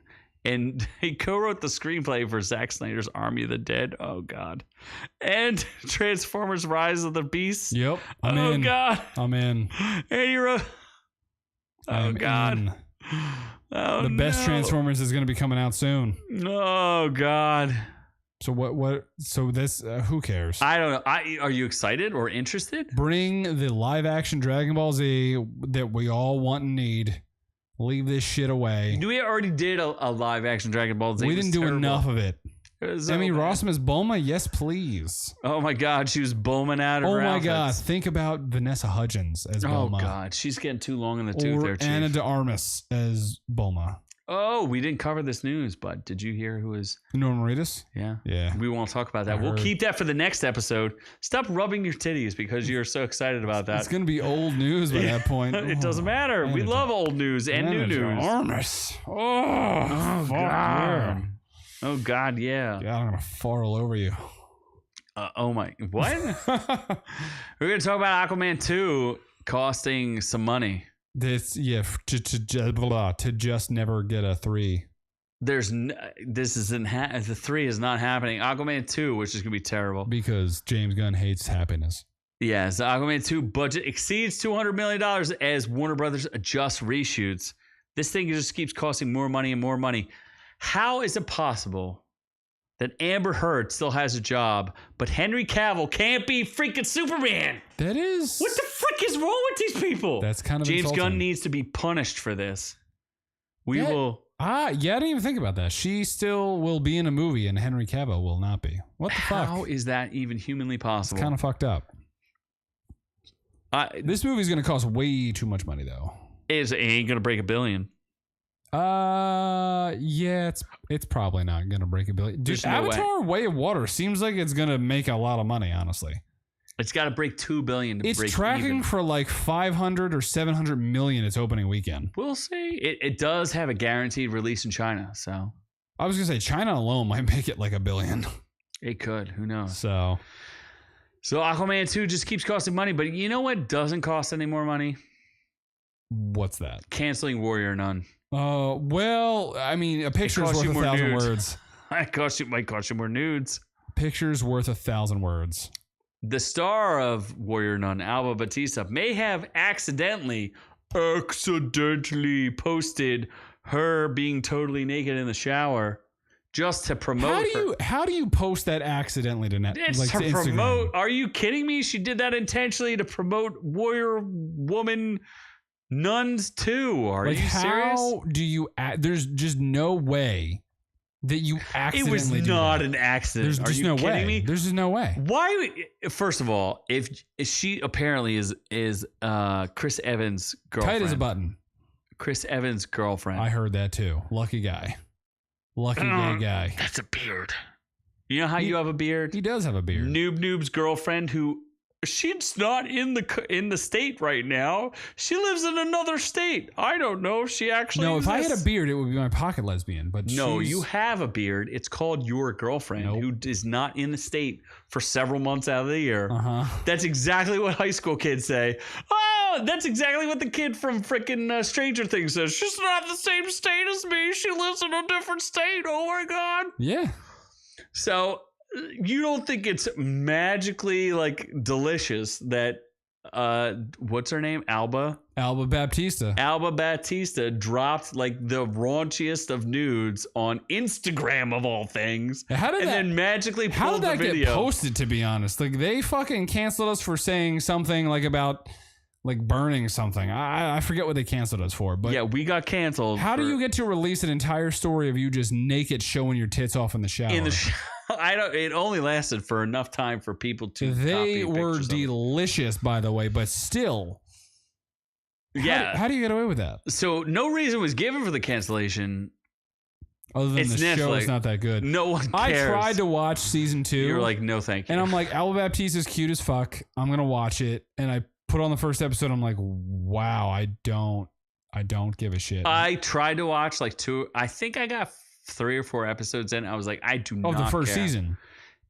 Speaker 1: the screenplay for Zack Snyder's Army of the Dead. Oh God. And Transformers Rise of the Beast.
Speaker 3: Yep. I'm in.
Speaker 1: God.
Speaker 3: I'm in.
Speaker 1: And he wrote. Oh God.
Speaker 3: In.
Speaker 1: Oh,
Speaker 3: The best
Speaker 1: no.
Speaker 3: Transformers is going to be coming out soon.
Speaker 1: Oh God.
Speaker 3: So what? So this, who cares?
Speaker 1: I don't know. Are you excited or interested?
Speaker 3: Bring the live action Dragon Ball Z that we all want and need. Leave this shit away.
Speaker 1: We already did a live action Dragon Ball Z.
Speaker 3: We
Speaker 1: It was
Speaker 3: didn't do
Speaker 1: terrible.
Speaker 3: enough of it.
Speaker 1: It was so
Speaker 3: Emmy
Speaker 1: bad.
Speaker 3: Rossum as Bulma? Yes, please.
Speaker 1: Oh my God, she was Bulma out of
Speaker 3: Oh
Speaker 1: her
Speaker 3: my
Speaker 1: outfits.
Speaker 3: God. Think about Vanessa Hudgens as
Speaker 1: Oh
Speaker 3: Bulma.
Speaker 1: God, she's getting too long in the tooth
Speaker 3: Or
Speaker 1: there, Chief.
Speaker 3: Anna de Armas as Bulma.
Speaker 1: Oh, we didn't cover this news, but did you hear who was?
Speaker 3: Norman Reedus?
Speaker 1: Yeah.
Speaker 3: Yeah.
Speaker 1: We won't talk about that.
Speaker 3: I
Speaker 1: We'll
Speaker 3: heard.
Speaker 1: keep that for the next episode. Stop rubbing your titties because you're so excited about that.
Speaker 3: It's going to be old news by that point.
Speaker 1: It doesn't matter. We
Speaker 3: Anna
Speaker 1: love
Speaker 3: de-
Speaker 1: old news and new
Speaker 3: Anna de
Speaker 1: news.
Speaker 3: Armas. Oh,
Speaker 1: Oh
Speaker 3: fuck
Speaker 1: God.
Speaker 3: yeah.
Speaker 1: Oh God, yeah.
Speaker 3: God, I'm going to fall all over you.
Speaker 1: Oh my, what? We're gonna talk about Aquaman 2 costing some money.
Speaker 3: This, yeah, to just never get a 3.
Speaker 1: The 3 is not happening. Aquaman 2, which is gonna be terrible.
Speaker 3: Because James Gunn hates happiness.
Speaker 1: Yes, the Aquaman 2 budget exceeds $200 million as Warner Brothers adjusts reshoots. This thing just keeps costing more money and more money. How is it possible that Amber Heard still has a job, but Henry Cavill can't be freaking Superman?
Speaker 3: That is.
Speaker 1: What the frick is wrong with these people?
Speaker 3: That's kind of
Speaker 1: James
Speaker 3: insulting.
Speaker 1: Gunn needs to be punished for this. We
Speaker 3: Yeah.
Speaker 1: will.
Speaker 3: Yeah, I didn't even think about that. She still will be in a movie and Henry Cavill will not be. What the
Speaker 1: How
Speaker 3: fuck?
Speaker 1: is that even humanly possible?
Speaker 3: It's kind of fucked up. This movie's going to cost way too much money, though.
Speaker 1: It ain't gonna break $1 billion.
Speaker 3: Yeah, it's probably not going to break $1 billion. Dude,
Speaker 1: There's no
Speaker 3: Avatar Way of Water seems like it's going to make a lot of money, honestly.
Speaker 1: It's got to break $2 billion to
Speaker 3: It's
Speaker 1: break
Speaker 3: tracking
Speaker 1: even.
Speaker 3: for like 500 or 700 million its opening weekend.
Speaker 1: We'll see. It does have a guaranteed release in China, so
Speaker 3: I was going to say China alone might make it like $1 billion.
Speaker 1: it could. Who knows?
Speaker 3: So,
Speaker 1: Aquaman 2 just keeps costing money, but you know what doesn't cost any more money?
Speaker 3: what's that?
Speaker 1: Canceling Warrior Nun.
Speaker 3: Well, I mean, a picture's
Speaker 1: costs
Speaker 3: worth
Speaker 1: you more
Speaker 3: 1,000
Speaker 1: nudes.
Speaker 3: words.
Speaker 1: Might cost you more nudes.
Speaker 3: Picture's worth 1,000 words.
Speaker 1: The star of Warrior Nun, Alba Batista, may have accidentally posted her being totally naked in the shower just to promote
Speaker 3: How do you post that accidentally to net?
Speaker 1: It's
Speaker 3: like
Speaker 1: to
Speaker 3: Instagram?
Speaker 1: promote. Are you kidding me? She did that intentionally to promote Warrior Woman Nuns too. Are
Speaker 3: Like,
Speaker 1: you serious?
Speaker 3: How do you? There's just no way that you
Speaker 1: It
Speaker 3: accidentally.
Speaker 1: was
Speaker 3: do
Speaker 1: not
Speaker 3: that.
Speaker 1: an accident.
Speaker 3: There's
Speaker 1: Are
Speaker 3: just
Speaker 1: you
Speaker 3: no
Speaker 1: kidding
Speaker 3: way.
Speaker 1: me?
Speaker 3: There's just no way.
Speaker 1: Why? First of all, if she apparently is Chris Evans' girlfriend.
Speaker 3: Tight as a button.
Speaker 1: Chris Evans' girlfriend.
Speaker 3: I heard that too. Lucky guy. Lucky gay guy.
Speaker 1: That's a beard. You know how you have a beard?
Speaker 3: He does have a beard.
Speaker 1: Noob's girlfriend, who she's not in the state right now. She lives in another state. I don't know if she actually.
Speaker 3: No, if I had
Speaker 1: exists.
Speaker 3: a beard, it would be my pocket lesbian. But
Speaker 1: No,
Speaker 3: she's-
Speaker 1: you have a beard. It's called your girlfriend,
Speaker 3: Nope.
Speaker 1: who is not in the state for several months out of the year.
Speaker 3: Uh-huh.
Speaker 1: That's exactly what high school kids say. Oh, No, that's exactly what the kid from frickin' Stranger Things says. She's not the same state as me. She lives in a different state. Oh my god.
Speaker 3: Yeah.
Speaker 1: So you don't think it's magically like delicious that what's her name? Alba Baptista dropped like the raunchiest of nudes on Instagram of all things. Then magically pulled the video.
Speaker 3: How did that get posted, to be honest? Like, they fucking canceled us for saying something like about like burning something. I forget what they canceled us for, but
Speaker 1: yeah, we got canceled.
Speaker 3: How do you get to release an entire story of you just naked showing your tits off in the shower?
Speaker 1: I don't. It only lasted for enough time for people to.
Speaker 3: They were delicious, by the way, but still.
Speaker 1: Yeah.
Speaker 3: How do you get away with that?
Speaker 1: So no reason was given for the cancellation.
Speaker 3: Other than the show is not that good.
Speaker 1: No one cares.
Speaker 3: I tried to watch season 2.
Speaker 1: You were like, no, thank you.
Speaker 3: And I'm like, Alba Baptista's cute as fuck. I'm gonna watch it, and I put on the first episode. I'm like, wow, I don't give a shit.
Speaker 1: I tried to watch like 2. I think I got 3 or 4 episodes in. I was like, I do not
Speaker 3: the first
Speaker 1: care.
Speaker 3: season.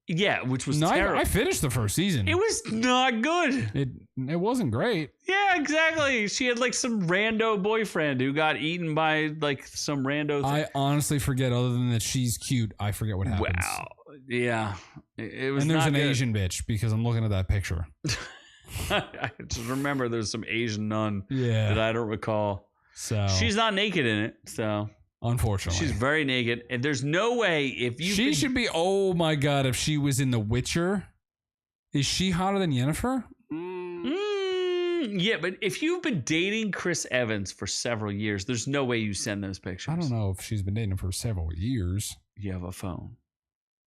Speaker 1: Yeah, which was terrible.
Speaker 3: I finished the first season.
Speaker 1: It was not good.
Speaker 3: It wasn't great.
Speaker 1: Yeah, exactly. She had like some rando boyfriend who got eaten by like some rando.
Speaker 3: I honestly forget. Other than that, she's cute. I forget what happens.
Speaker 1: Wow. Yeah, it was.
Speaker 3: And there's
Speaker 1: not
Speaker 3: an
Speaker 1: good.
Speaker 3: Asian bitch because I'm looking at that picture.
Speaker 1: I just remember there's some Asian nun that I don't recall.
Speaker 3: So
Speaker 1: she's not naked in it. So.
Speaker 3: Unfortunately,
Speaker 1: she's very naked, and there's no way if you.
Speaker 3: She should be. Oh my god! If she was in The Witcher, is she hotter than Yennefer?
Speaker 1: Yeah, but if you've been dating Chris Evans for several years, there's no way you send those pictures.
Speaker 3: I don't know if she's been dating him for several years.
Speaker 1: You have a phone.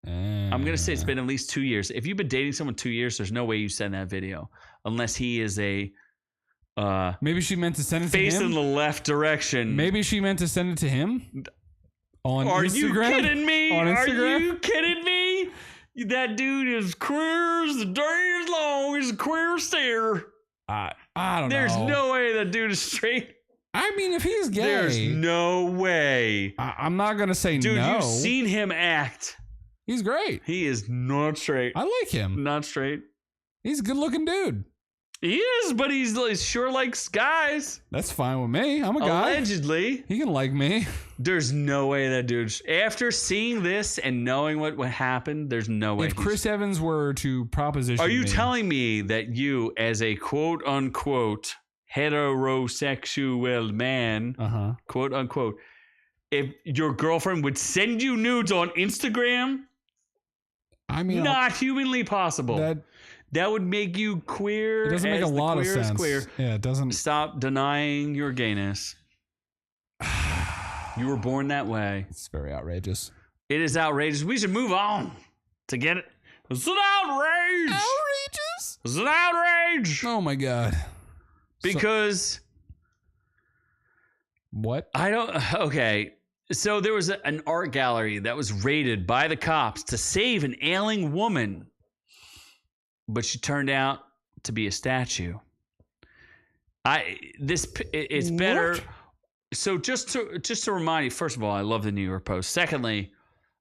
Speaker 1: I'm gonna say it's been at least 2 years. If you've been dating someone 2 years, there's no way you send that video unless he is a.
Speaker 3: Maybe she meant to send it to him.
Speaker 1: Face in the left direction.
Speaker 3: Maybe she meant to send it to him. On
Speaker 1: Are
Speaker 3: Instagram?
Speaker 1: you kidding me?
Speaker 3: On Instagram?
Speaker 1: Are you kidding me? That dude is queer as the day is long. He's a queer stare.
Speaker 3: I don't know.
Speaker 1: There's no way that dude is straight.
Speaker 3: I mean, if he's gay,
Speaker 1: there's no way.
Speaker 3: I'm not gonna say
Speaker 1: dude,
Speaker 3: no.
Speaker 1: You've seen him act.
Speaker 3: He's great.
Speaker 1: He is not straight.
Speaker 3: I like him.
Speaker 1: Not straight.
Speaker 3: He's a good-looking dude.
Speaker 1: He is, but he sure likes guys.
Speaker 3: That's fine with me. I'm a guy.
Speaker 1: Allegedly.
Speaker 3: He can like me.
Speaker 1: There's no way that dude... After seeing this and knowing what happened, there's no way.
Speaker 3: If Chris Evans were to proposition
Speaker 1: Are you
Speaker 3: me,
Speaker 1: telling me that you, as a quote-unquote heterosexual man, quote-unquote, if your girlfriend would send you nudes on Instagram... I mean... Not humanly possible. That would make you queer.
Speaker 3: It doesn't make a lot of sense.
Speaker 1: Queer.
Speaker 3: Yeah, it doesn't.
Speaker 1: Stop denying your gayness. You were born that way.
Speaker 3: It's very outrageous.
Speaker 1: It is outrageous. We should move on to get it. It's an outrage.
Speaker 3: Outrageous?
Speaker 1: It's an outrage.
Speaker 3: Oh my god.
Speaker 1: Because.
Speaker 3: What?
Speaker 1: I don't. Okay. So there was an art gallery that was raided by the cops to save an ailing woman. But she turned out to be a statue. It's better.
Speaker 3: What?
Speaker 1: So just to remind you, first of all, I love the New York Post. Secondly,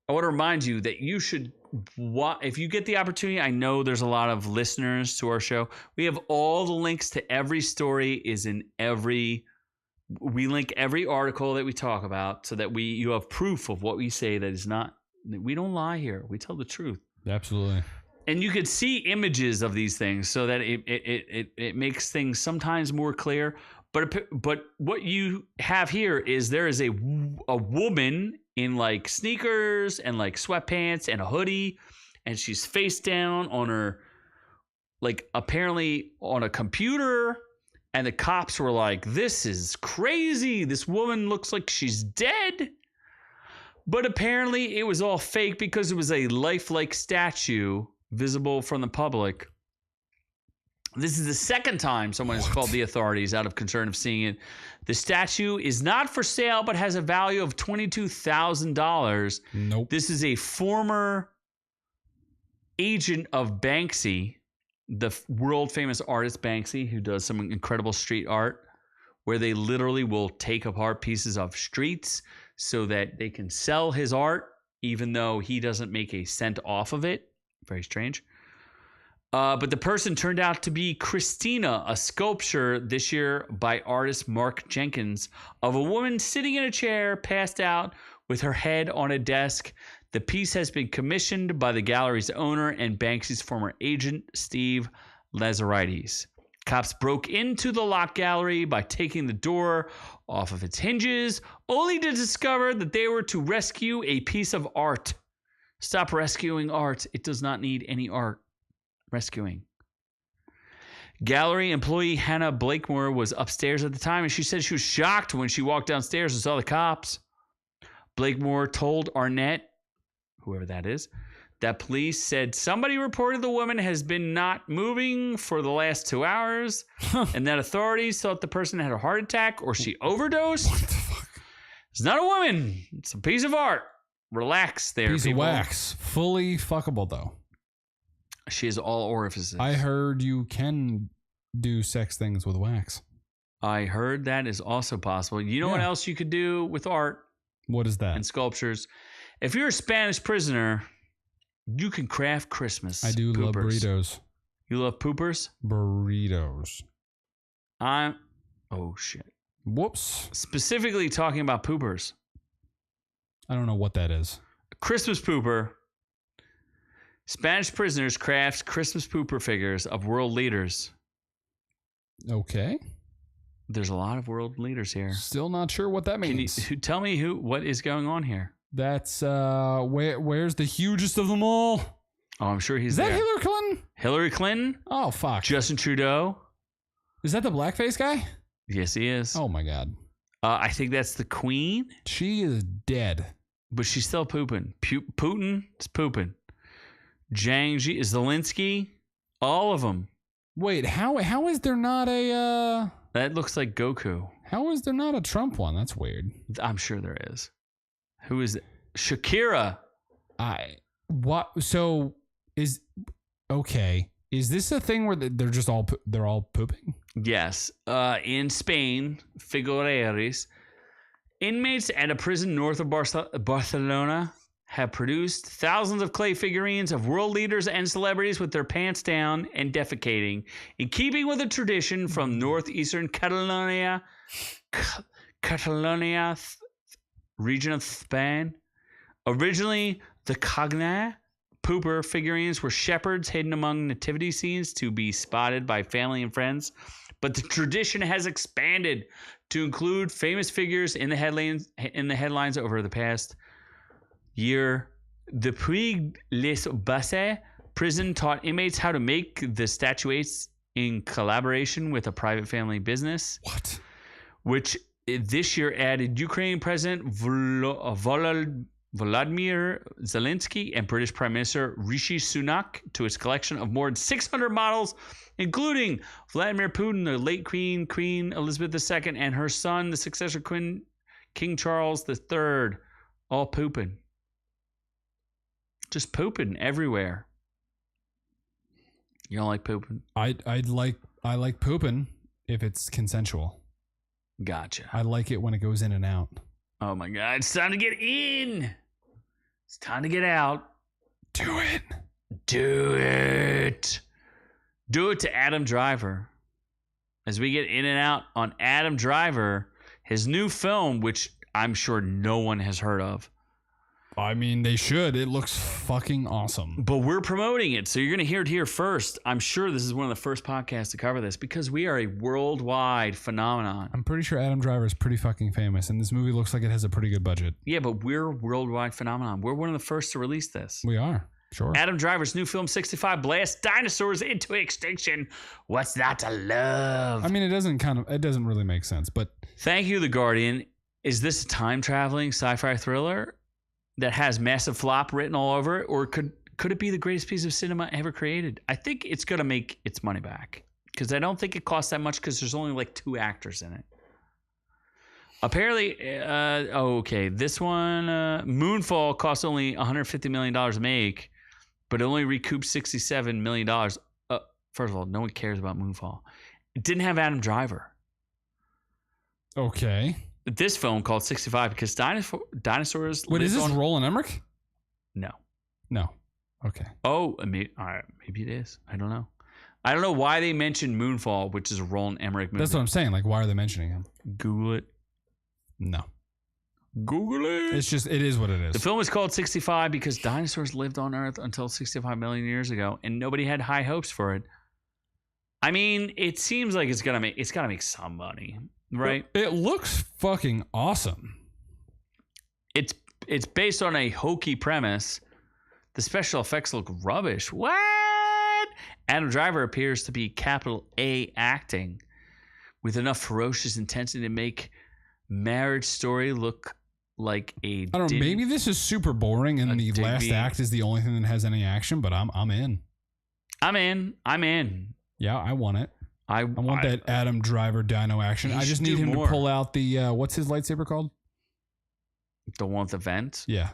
Speaker 1: I want to remind you that you should, if you get the opportunity, I know there's a lot of listeners to our show. We have all the links to every story we link every article that we talk about so that you have proof of what we say that is not, we don't lie here. We tell the truth.
Speaker 3: Absolutely.
Speaker 1: And you could see images of these things so that it makes things sometimes more clear. But what you have here is there is a woman in like sneakers and like sweatpants and a hoodie, and she's face down on her, like apparently on a computer. And the cops were like, "This is crazy. This woman looks like she's dead." But apparently it was all fake because it was a lifelike statue visible from the public. This is the second time someone has called the authorities out of concern of seeing it. The statue is not for sale, but has a value of $22,000.
Speaker 3: Nope.
Speaker 1: This is a former agent of Banksy, the world famous artist Banksy, who does some incredible street art, where they literally will take apart pieces of streets so that they can sell his art, even though he doesn't make a cent off of it. Very strange. But the person turned out to be Christina, a sculpture this year by artist Mark Jenkins of a woman sitting in a chair, passed out with her head on a desk. The piece has been commissioned by the gallery's owner and Banksy's former agent, Steve Lazarides. Cops broke into the locked gallery by taking the door off of its hinges, only to discover that they were to rescue a piece of art. Stop rescuing art. It does not need any art rescuing. Gallery employee Hannah Blakemore was upstairs at the time, and she said she was shocked when she walked downstairs and saw the cops. Blakemore told Arnett, whoever that is, that police said somebody reported the woman has been not moving for the last 2 hours and that authorities thought the person had a heart attack or she overdosed.
Speaker 3: What the fuck?
Speaker 1: It's not a woman. It's a piece of art. Relax there,
Speaker 3: Piece
Speaker 1: people.
Speaker 3: of wax. Fully fuckable, though.
Speaker 1: She has all orifices.
Speaker 3: I heard you can do sex things with wax.
Speaker 1: I heard that is also possible. You know what
Speaker 3: Yeah.
Speaker 1: else you could do with art
Speaker 3: What is that?
Speaker 1: and sculptures? If you're a Spanish prisoner, you can craft Christmas.
Speaker 3: I do love
Speaker 1: poopers.
Speaker 3: burritos.
Speaker 1: You love poopers?
Speaker 3: Burritos.
Speaker 1: Oh shit.
Speaker 3: Whoops.
Speaker 1: Specifically talking about poopers.
Speaker 3: I don't know what that is.
Speaker 1: Christmas pooper. Spanish prisoners craft Christmas pooper figures of world leaders.
Speaker 3: Okay.
Speaker 1: There's a lot of world leaders here.
Speaker 3: Still not sure what that
Speaker 1: Can
Speaker 3: means.
Speaker 1: you tell me what is going on here?
Speaker 3: That's where's the hugest of them all?
Speaker 1: Oh, I'm sure he's
Speaker 3: Is that
Speaker 1: there.
Speaker 3: Hillary Clinton?
Speaker 1: Hillary Clinton?
Speaker 3: Oh fuck.
Speaker 1: Justin Trudeau?
Speaker 3: Is that the blackface guy?
Speaker 1: Yes, he is.
Speaker 3: Oh my god.
Speaker 1: I think that's the queen,
Speaker 3: She is dead.
Speaker 1: but she's still pooping. Putin is pooping. Zhang Ji, Zelensky, all of them.
Speaker 3: Wait, how is there not a
Speaker 1: That looks like Goku.
Speaker 3: how is there not a Trump one? That's weird.
Speaker 1: I'm sure there is. Who is it? Shakira.
Speaker 3: What so is okay. Is this a thing where they're all pooping?
Speaker 1: Yes. In Spain, Figueres, inmates at a prison north of Barcelona have produced thousands of clay figurines of world leaders and celebrities with their pants down and defecating, in keeping with a tradition from northeastern Catalonia region of Spain. Originally, the Cagna pooper figurines were shepherds hidden among nativity scenes to be spotted by family and friends, but the tradition has expanded to include famous figures in the headlines over the past year. The Puig les Basses prison taught inmates how to make the statuettes in collaboration with a private family business.
Speaker 3: What?
Speaker 1: Which this year added Ukraine President Volodymyr Zelensky and British Prime Minister Rishi Sunak to its collection of more than 600 models, including Vladimir Putin, the late Queen Elizabeth II, and her son, the successor King Charles III, all pooping. Just pooping everywhere. You don't like pooping?
Speaker 3: I like pooping if it's consensual.
Speaker 1: Gotcha.
Speaker 3: I like it when it goes in and out.
Speaker 1: Oh my God. It's time to get in. It's time to get out.
Speaker 3: Do it.
Speaker 1: Do it. Do it to Adam Driver. As we get in and out on Adam Driver, his new film, which I'm sure no one has heard of.
Speaker 3: I mean, they should. It looks fucking awesome.
Speaker 1: But we're promoting it, so you're going to hear it here first. I'm sure this is one of the first podcasts to cover this because we are a worldwide phenomenon.
Speaker 3: I'm pretty sure Adam Driver is pretty fucking famous, and this movie looks like it has a pretty good budget.
Speaker 1: Yeah, but we're a worldwide phenomenon. We're one of the first to release this.
Speaker 3: We are. Sure.
Speaker 1: Adam Driver's new film 65 blasts dinosaurs into extinction. What's not to love?
Speaker 3: I mean, it doesn't really make sense, but
Speaker 1: Thank you, The Guardian. Is this a time-traveling sci-fi thriller that has massive flop written all over it, or could it be the greatest piece of cinema ever created? I think it's going to make its money back because I don't think it costs that much because there's only like 2 actors in it. Apparently, okay, this one, Moonfall cost only $150 million to make, but it only recouped $67 million. First of all, no one cares about Moonfall. It didn't have Adam Driver.
Speaker 3: okay.
Speaker 1: This film called 65 because dinosaurs.
Speaker 3: Wait, is
Speaker 1: lived
Speaker 3: this
Speaker 1: on-
Speaker 3: Roland Emmerich?
Speaker 1: No.
Speaker 3: No. Okay.
Speaker 1: Oh, maybe it is. I don't know. I don't know why they mentioned Moonfall, which is a Roland Emmerich movie.
Speaker 3: That's what I'm saying. Like, why are they mentioning him?
Speaker 1: Google it.
Speaker 3: No.
Speaker 1: Google it.
Speaker 3: It's just, it is what it is.
Speaker 1: The film is called 65 because dinosaurs lived on Earth until 65 million years ago, and nobody had high hopes for it. I mean, it seems like it's gotta make some money, right?
Speaker 3: It looks fucking awesome.
Speaker 1: It's based on a hokey premise. The special effects look rubbish. What? Adam Driver appears to be capital A acting with enough ferocious intensity to make Marriage Story look like a...
Speaker 3: I don't know, maybe this is super boring and the last act is the only thing that has any action, but I'm in. I'm in. Yeah, I want it. I want that Adam Driver dino action. I just need him to pull out the... what's his lightsaber called?
Speaker 1: The one with the vent?
Speaker 3: Yeah.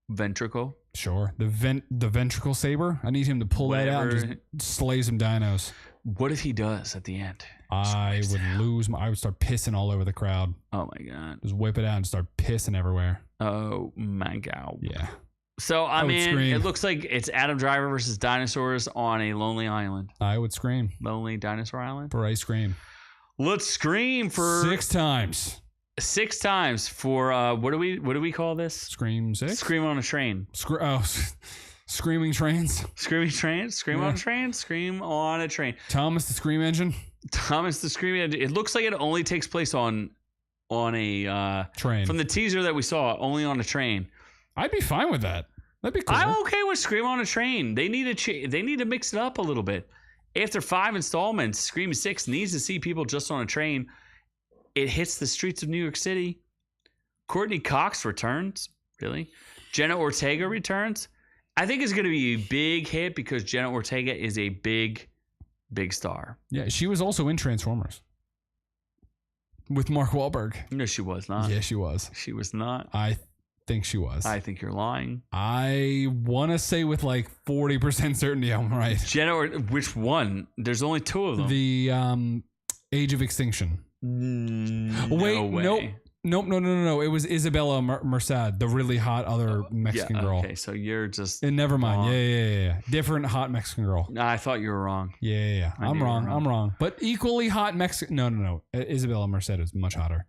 Speaker 1: Ventricle?
Speaker 3: Sure. The ventricle saber. I need him to pull that out and just slay some dinos.
Speaker 1: What if he does at the end?
Speaker 3: I would start pissing all over the crowd.
Speaker 1: Oh my God.
Speaker 3: Just whip it out and start pissing everywhere.
Speaker 1: Oh my God.
Speaker 3: Yeah.
Speaker 1: So I mean, it looks like it's Adam Driver versus dinosaurs on a lonely island.
Speaker 3: I would scream.
Speaker 1: Lonely dinosaur island?
Speaker 3: For ice cream.
Speaker 1: Let's scream for
Speaker 3: 6 times.
Speaker 1: 6 times for what do we call this?
Speaker 3: Scream 6?
Speaker 1: Scream on a train.
Speaker 3: Screaming trains.
Speaker 1: Screaming trains? Scream on a train? Scream on a train.
Speaker 3: Thomas the Scream Engine.
Speaker 1: Thomas the Scream Engine. It looks like it only takes place on a
Speaker 3: train.
Speaker 1: From the teaser that we saw, only on a train.
Speaker 3: I'd be fine with that. That'd be cool.
Speaker 1: I'm okay with Scream on a train. They need to mix it up a little bit. After 5 installments, Scream 6 needs to see people just on a train. It hits the streets of New York City. Courtney Cox returns. Really? Jenna Ortega returns. I think it's going to be a big hit because Jenna Ortega is a big, big star.
Speaker 3: Yeah, she was also in Transformers. With Mark Wahlberg.
Speaker 1: No, she was not.
Speaker 3: Yeah, she was.
Speaker 1: She was not.
Speaker 3: I think she was.
Speaker 1: I think you're lying.
Speaker 3: I want to say with like 40% certainty I'm right.
Speaker 1: Which one? There's only 2 of them.
Speaker 3: The Age of Extinction.
Speaker 1: Wait,
Speaker 3: No. It was Isabella Merced, the really hot other Mexican girl.
Speaker 1: Okay, so you're just...
Speaker 3: And never mind.
Speaker 1: wrong.
Speaker 3: Yeah. Different hot Mexican girl.
Speaker 1: No, I thought you were wrong.
Speaker 3: Yeah. I'm wrong. But equally hot Mexican... No. Isabella Merced is much hotter.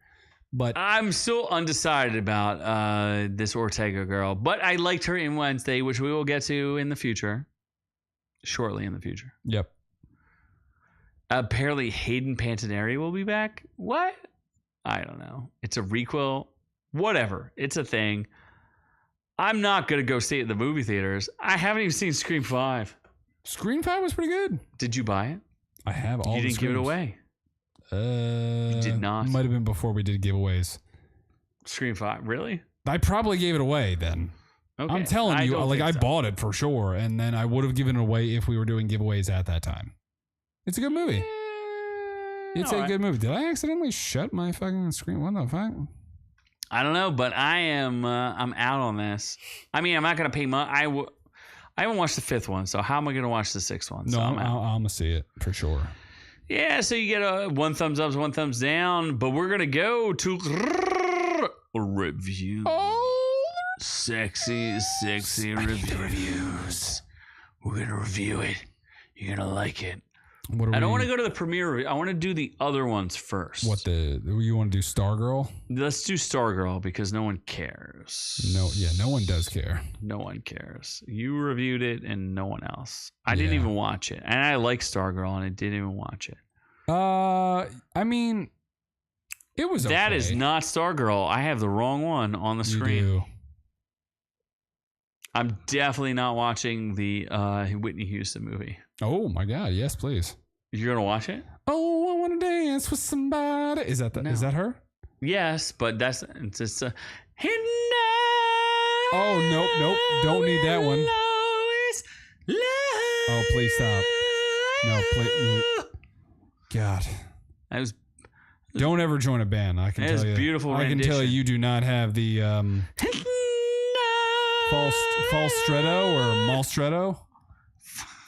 Speaker 3: But
Speaker 1: I'm still undecided about this Ortega girl. But I liked her in Wednesday, which we will get to in the future. Shortly in the future.
Speaker 3: Yep.
Speaker 1: Apparently Hayden Panettiere will be back. What? I don't know. It's a requel. Whatever. It's a thing. I'm not going to go see it in the movie theaters. I haven't even seen Scream 5.
Speaker 3: Scream 5 was pretty good.
Speaker 1: Did you buy it?
Speaker 3: I have all the
Speaker 1: You didn't give it away. You did not.
Speaker 3: Might have been before we did giveaways.
Speaker 1: Scream 5. Really?
Speaker 3: I probably gave it away then.
Speaker 1: Okay.
Speaker 3: I'm telling you, I
Speaker 1: so.
Speaker 3: bought it for sure, and then I would have given it away if we were doing giveaways at that time. It's a good movie. It's a good movie. Did I accidentally shut my fucking screen? What the fuck?
Speaker 1: I don't know, but I'm out on this. I mean, I'm not gonna pay money. I haven't watched the 5th one, so how am I gonna watch the 6th one?
Speaker 3: No,
Speaker 1: So
Speaker 3: I'm gonna see it for sure.
Speaker 1: Yeah, so you get a 1 thumbs up, 1 thumbs down, but we're gonna go to review. Sexy reviews. We're gonna review it. You're gonna like it. I don't want to go to the premiere. I want to do the other ones first.
Speaker 3: You want to do Stargirl?
Speaker 1: Let's do Stargirl because no one cares.
Speaker 3: No one does care.
Speaker 1: No one cares. You reviewed it and no one else. I didn't even watch it. And I like Stargirl and I didn't even watch it.
Speaker 3: I mean, it was okay.
Speaker 1: That is not Stargirl. I have the wrong one on the screen.
Speaker 3: You do.
Speaker 1: I'm definitely not watching the Whitney Houston movie.
Speaker 3: Oh my God! Yes, please.
Speaker 1: You're gonna watch it?
Speaker 3: Oh, I want to dance with somebody. Is that Is that her?
Speaker 1: Yes, but it's just a.
Speaker 3: Oh nope! Don't need that one. Oh, please stop. No, please. God.
Speaker 1: That was.
Speaker 3: Don't ever join a band. I can tell you.
Speaker 1: Beautiful.
Speaker 3: I can tell you do not have the falsetto or malstretto.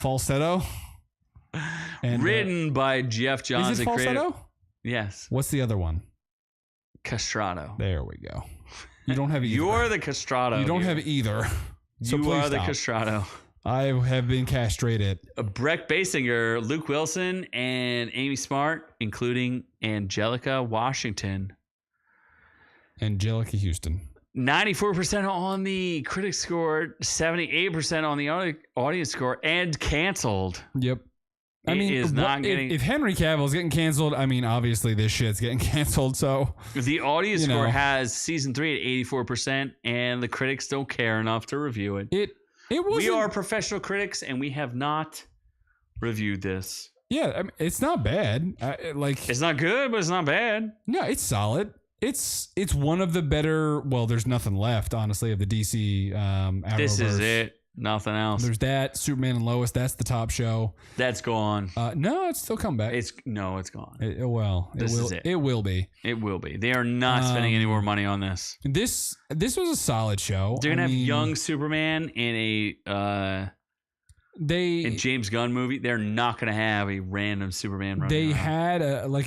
Speaker 3: Falsetto. And,
Speaker 1: written by Jeff Johns.
Speaker 3: Is it falsetto?
Speaker 1: Yes.
Speaker 3: What's the other one?
Speaker 1: Castrato.
Speaker 3: There we go. You don't have either.
Speaker 1: You're the castrato.
Speaker 3: You don't have either. So
Speaker 1: you
Speaker 3: please
Speaker 1: are the
Speaker 3: stop.
Speaker 1: castrato.
Speaker 3: I have been castrated.
Speaker 1: Breck Basinger, Luke Wilson, and Amy Smart, including Angelica Washington.
Speaker 3: Angelica Houston.
Speaker 1: 94% on the critic score, 78% on the audience score, and canceled.
Speaker 3: Yep. I
Speaker 1: It
Speaker 3: mean,
Speaker 1: is not getting-
Speaker 3: if Henry Cavill's getting canceled, I mean, obviously this shit's getting canceled. So
Speaker 1: The audience
Speaker 3: You
Speaker 1: score
Speaker 3: know.
Speaker 1: has season 3 at 84%, and the critics don't care enough to review it.
Speaker 3: it wasn't.
Speaker 1: We are professional critics, and we have not reviewed this.
Speaker 3: Yeah, I mean, it's not bad.
Speaker 1: It's not good, but it's not bad.
Speaker 3: No, it's solid. It's one of the better. Well, there's nothing left, honestly, of the DC.
Speaker 1: This is
Speaker 3: Arrowverse.
Speaker 1: it. Nothing else.
Speaker 3: There's that Superman and Lois. That's the top show.
Speaker 1: That's gone.
Speaker 3: No, it's still come back.
Speaker 1: It's gone.
Speaker 3: It will.
Speaker 1: This
Speaker 3: will.
Speaker 1: is it.
Speaker 3: It will be.
Speaker 1: It will be. They are not spending any more money on this.
Speaker 3: This was a solid show.
Speaker 1: They're gonna
Speaker 3: I
Speaker 1: have
Speaker 3: mean,
Speaker 1: young Superman in a James Gunn movie. They're not gonna have a random Superman.
Speaker 3: They
Speaker 1: running around.
Speaker 3: had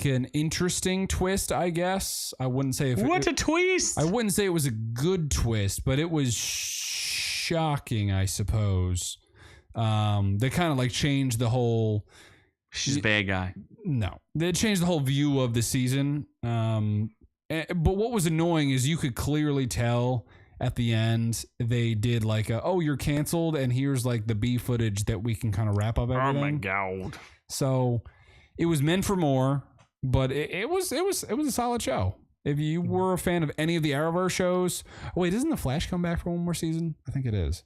Speaker 3: an interesting twist, I guess. I wouldn't say
Speaker 1: What a twist!
Speaker 3: I wouldn't say it was a good twist, but it was shocking, I suppose. They kind of like changed the whole.
Speaker 1: She's a bad guy.
Speaker 3: No, they changed the whole view of the season. But what was annoying is you could clearly tell at the end they did like you're canceled, and here's like the B footage that we can kind of wrap up everything.
Speaker 1: Oh my god!
Speaker 3: So it was meant for more, but it was a solid show. If you were a fan of any of the Arrowverse shows, wait, doesn't the Flash come back for one more season? I think it is.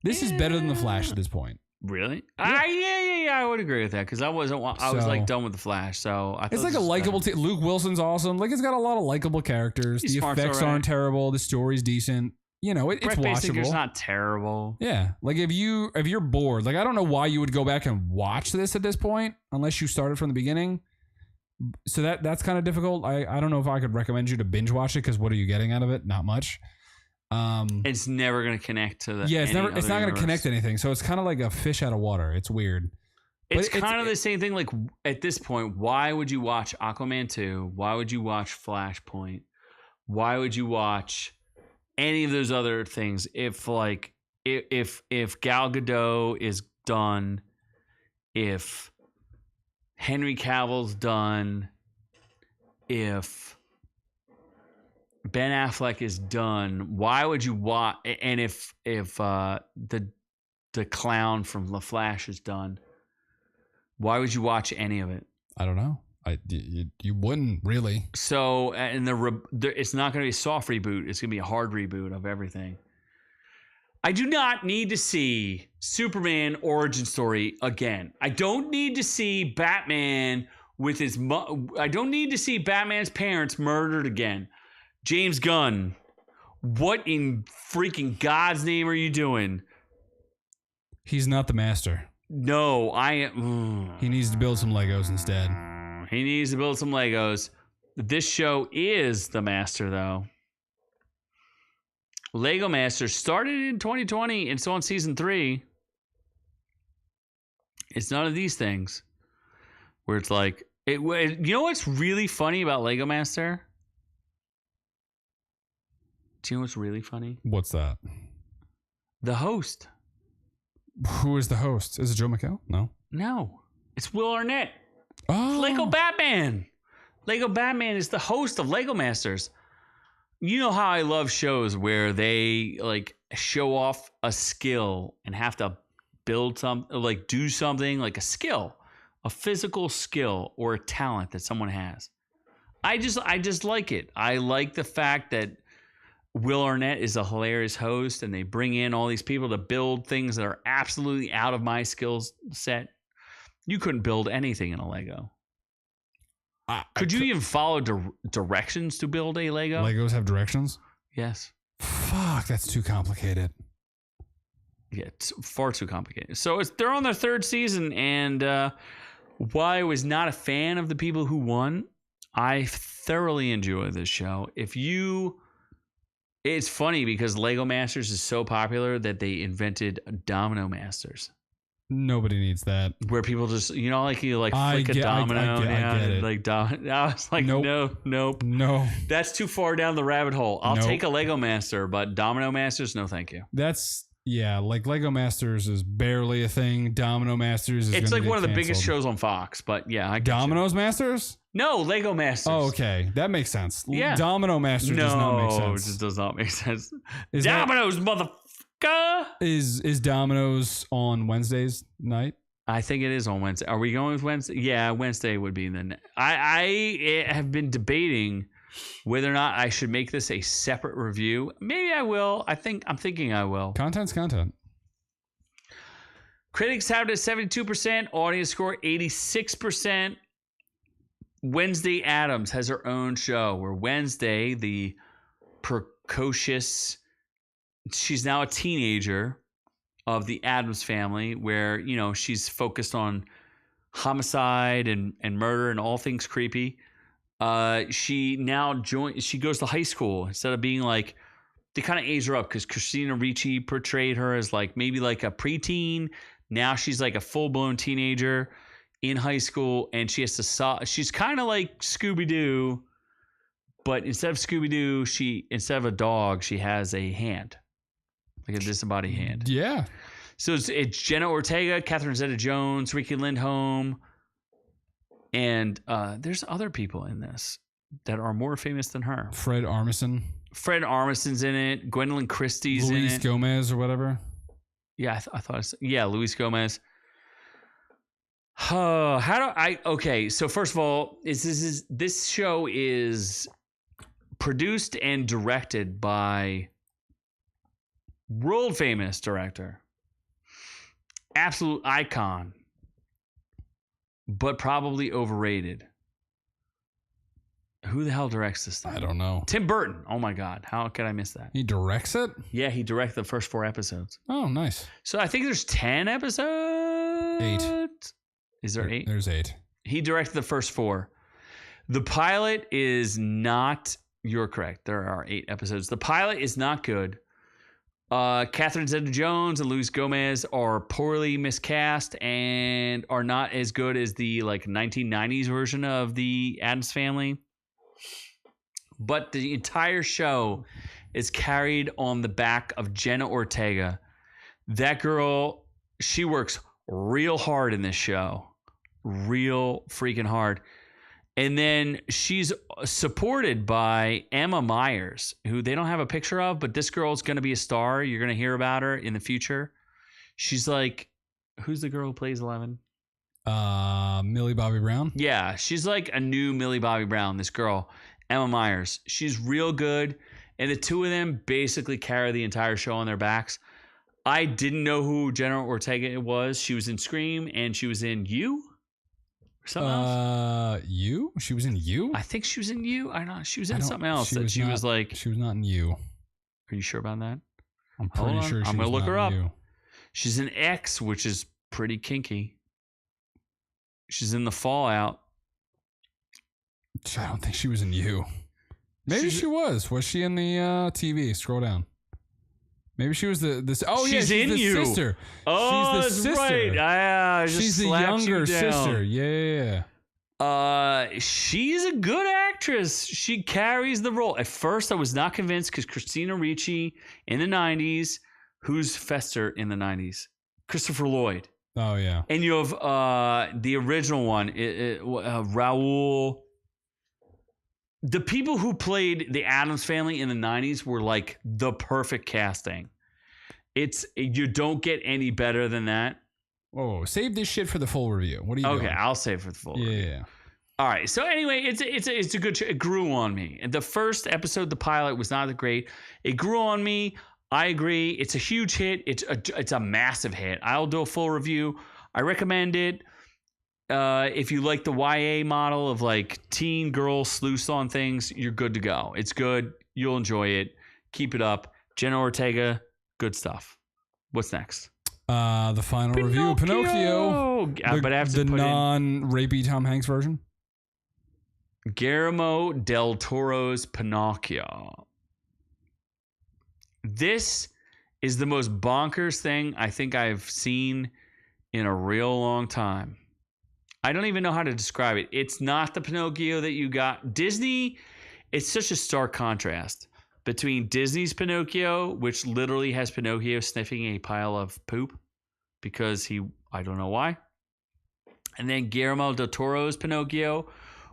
Speaker 3: This is better than the Flash at this point.
Speaker 1: Really? Yeah. I would agree with that because I was like done with the Flash. So I thought
Speaker 3: It's like a likable team. Luke Wilson's awesome. Like it's got a lot of likable characters.
Speaker 1: He's
Speaker 3: The
Speaker 1: smart's
Speaker 3: effects
Speaker 1: all right.
Speaker 3: aren't terrible. The story's decent. You know, it's
Speaker 1: Brett Basinger's
Speaker 3: watchable.
Speaker 1: not terrible.
Speaker 3: Yeah, like if you're bored, like I don't know why you would go back and watch this at this point unless you started from the beginning. So that's kind of difficult. I don't know if I could recommend you to binge watch it because what are you getting out of it? Not much.
Speaker 1: It's never going to connect to the.
Speaker 3: It's not going to
Speaker 1: universe.
Speaker 3: connect anything. So it's kind of like a fish out of water. It's weird.
Speaker 1: It's
Speaker 3: But
Speaker 1: kind of the same thing. Like at this point, why would you watch Aquaman 2? Why would you watch Flashpoint? Why would you watch any of those other things? If Gal Gadot is done, if Henry Cavill's done, if Ben Affleck is done, why would you watch? And if the clown from The Flash is done, why would you watch any of it?
Speaker 3: I don't know. You wouldn't really.
Speaker 1: So, and it's not going to be a soft reboot. It's going to be a hard reboot of everything. I do not need to see Superman origin story again. I don't need to see Batman with his. I don't need to see Batman's parents murdered again. James Gunn, what in freaking God's name are you doing?
Speaker 3: He's not the master.
Speaker 1: No, I am.
Speaker 3: He needs to build some Legos instead.
Speaker 1: He needs to build some Legos. This show is the master, though. Lego Master started in 2020. It's on season 3. It's none of these things where it's like, you know what's really funny about Lego Master? Do you know what's really funny?
Speaker 3: What's that?
Speaker 1: The host.
Speaker 3: Who is the host? Is it Joe McHale? No.
Speaker 1: No, it's Will Arnett.
Speaker 3: Oh,
Speaker 1: Lego Batman. Lego Batman is the host of Lego Masters. You know how I love shows where they like show off a skill and have to build something, like do something like a skill, a physical skill or a talent that someone has. I just like it. I like the fact that Will Arnett is a hilarious host and they bring in all these people to build things that are absolutely out of my skills set. You couldn't build anything in a Lego. Could you even follow directions to build a Lego?
Speaker 3: Legos have directions?
Speaker 1: Yes.
Speaker 3: Fuck, that's too complicated.
Speaker 1: Yeah, it's far too complicated. So they're on their 3rd season, and while I was not a fan of the people who won, I thoroughly enjoy this show. It's funny because Lego Masters is so popular that they invented Domino Masters.
Speaker 3: Nobody needs that.
Speaker 1: Where people just, you flick a domino.
Speaker 3: I get it.
Speaker 1: I was like,
Speaker 3: Nope.
Speaker 1: No. That's too far down the rabbit hole. I'll
Speaker 3: Nope.
Speaker 1: take a Lego Master, but Domino Masters, no thank you.
Speaker 3: That's Yeah, like Lego Masters is barely a thing. Domino Masters is
Speaker 1: It's
Speaker 3: gonna
Speaker 1: like
Speaker 3: get
Speaker 1: one of the biggest
Speaker 3: canceled.
Speaker 1: shows on Fox, but yeah, I get you.
Speaker 3: Domino's Masters?
Speaker 1: No, Lego Masters.
Speaker 3: Oh, okay. That makes sense.
Speaker 1: Yeah.
Speaker 3: Domino Masters does not make
Speaker 1: No,
Speaker 3: sense.
Speaker 1: it does not make sense.
Speaker 3: Is that-
Speaker 1: Domino's, motherfucker.
Speaker 3: Is Domino's on Wednesdays night?
Speaker 1: I think it is on Wednesday. Are we going with Wednesday? Yeah, Wednesday would be the. I have been debating whether or not I should make this a separate review. Maybe I will. I'm thinking I will.
Speaker 3: Content's content.
Speaker 1: Critics have it at 72%. Audience score 86%. Wednesday Addams has her own show where Wednesday, the precocious, she's now a teenager of the Addams family, where, you know, she's focused on homicide and murder and all things creepy. She goes to high school instead of being like, they kind of age her up because Christina Ricci portrayed her as like maybe like a preteen. Now she's like a full-blown teenager in high school, and she has to she's kind of like Scooby-Doo, but instead of Scooby-Doo, instead of a dog, she has a hand, like a disembodied hand.
Speaker 3: Yeah.
Speaker 1: So it's Jenna Ortega, Catherine Zeta-Jones, Ricky Lindholm, and there's other people in this that are more famous than her.
Speaker 3: Fred Armisen.
Speaker 1: Fred Armisen's in it. Gwendolyn Christie's
Speaker 3: Luis
Speaker 1: in it.
Speaker 3: Gomez or whatever.
Speaker 1: Yeah, I thought. Yeah, Luis Gomez. Okay, so first of all, this show is produced and directed by world famous director, absolute icon, but probably overrated. Who the hell directs this thing?
Speaker 3: I don't know.
Speaker 1: Tim Burton. Oh my God, how could I miss that?
Speaker 3: He directs it?
Speaker 1: Yeah, he directed the first 4 episodes.
Speaker 3: Oh, nice.
Speaker 1: So I think there's 10 episodes.
Speaker 3: 8.
Speaker 1: Is there 8?
Speaker 3: There's 8.
Speaker 1: He directed the first 4. The pilot is not. You're correct. There are 8 episodes. The pilot is not good. Catherine Zeta-Jones and Luis Gomez are poorly miscast and are not as good as the like 1990s version of the Addams Family. But the entire show is carried on the back of Jenna Ortega. That girl, she works real hard in this show. Real freaking hard. And then she's supported by Emma Myers, who they don't have a picture of, but this girl's going to be a star. You're going to hear about her in the future. She's like, who's the girl who plays 11?
Speaker 3: Millie Bobby Brown?
Speaker 1: Yeah, she's like a new Millie Bobby Brown, this girl, Emma Myers. She's real good. And the two of them basically carry the entire show on their backs. I didn't know who Jenna Ortega was. She was in Scream and she was in You? Or something else?
Speaker 3: You? She was in You?
Speaker 1: I think she was in You. I don't know. She was in
Speaker 3: I don't-
Speaker 1: something else
Speaker 3: she
Speaker 1: that
Speaker 3: was
Speaker 1: she
Speaker 3: not-
Speaker 1: was like.
Speaker 3: She was not in You.
Speaker 1: Are you sure about that?
Speaker 3: I'm
Speaker 1: Hold
Speaker 3: pretty
Speaker 1: on.
Speaker 3: sure she
Speaker 1: I'm
Speaker 3: was
Speaker 1: gonna look
Speaker 3: not
Speaker 1: her
Speaker 3: in
Speaker 1: up.
Speaker 3: You.
Speaker 1: She's in X, which is pretty kinky. She's in The Fallout.
Speaker 3: I don't think she was in You. Maybe she was. Was she in the TV? Scroll down. Maybe she was the. Oh yeah,
Speaker 1: She's
Speaker 3: she's
Speaker 1: in
Speaker 3: the
Speaker 1: You.
Speaker 3: sister.
Speaker 1: Oh,
Speaker 3: she's the
Speaker 1: that's
Speaker 3: sister.
Speaker 1: right. I just
Speaker 3: She's the
Speaker 1: slapped you
Speaker 3: younger
Speaker 1: down.
Speaker 3: sister. Yeah.
Speaker 1: She's a good actress. She carries the role. At first, I was not convinced because Christina Ricci in the 90s. Who's Fester in the 90s? Christopher Lloyd.
Speaker 3: Oh yeah.
Speaker 1: And you have the original one, Raul. The people who played the Addams Family in the 90s were like the perfect casting. You don't get any better than that.
Speaker 3: Whoa, save this shit for the full review. What are you doing?
Speaker 1: Okay, I'll save it for the full review.
Speaker 3: Yeah.
Speaker 1: All right. So anyway, it's a good show. It grew on me. And the first episode, the pilot, was not that great. It grew on me. I agree. It's a huge hit. It's a massive hit. I'll do a full review. I recommend it. If you like the YA model of like teen girl sleuths on things, you're good to go. It's good. You'll enjoy it. Keep it up. Jenna Ortega, good stuff. What's next?
Speaker 3: The final review of Pinocchio.
Speaker 1: But I have to
Speaker 3: the
Speaker 1: put in
Speaker 3: non-rapey Tom Hanks version.
Speaker 1: Guillermo del Toro's Pinocchio. This is the most bonkers thing I think I've seen in a real long time. I don't even know how to describe it. It's not the Pinocchio that you got. Disney, it's such a stark contrast. between Disney's Pinocchio, which literally has Pinocchio sniffing a pile of poop because I don't know why. And then Guillermo del Toro's Pinocchio,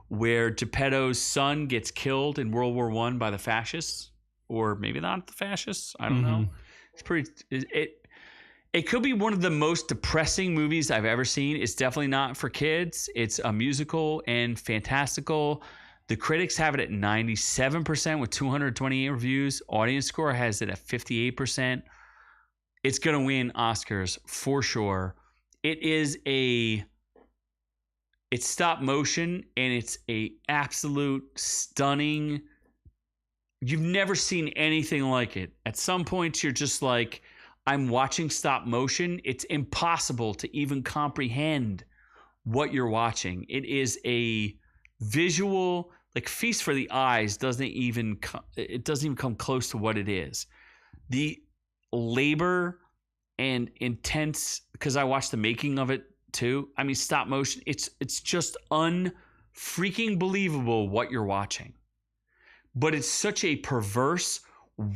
Speaker 1: where Geppetto's son gets killed in World War I by the fascists, or maybe not the fascists. I don't know. It's pretty. It could be one of the most depressing movies I've ever seen. It's definitely not for kids. It's a musical and fantastical. The critics have it at 97% with 228 reviews. Audience score has it at 58%. It's going to win Oscars for sure. It's stop motion, and it's a absolute stunning. You've never seen anything like it. At some points, you're just like, I'm watching stop motion. It's impossible to even comprehend what you're watching. It is a visual, like feast for the eyes. Doesn't even come close to what it is. The labor and intense, because I watched the making of it too. I mean, stop motion. It's just unfreaking believable what you're watching. But it's such a perverse,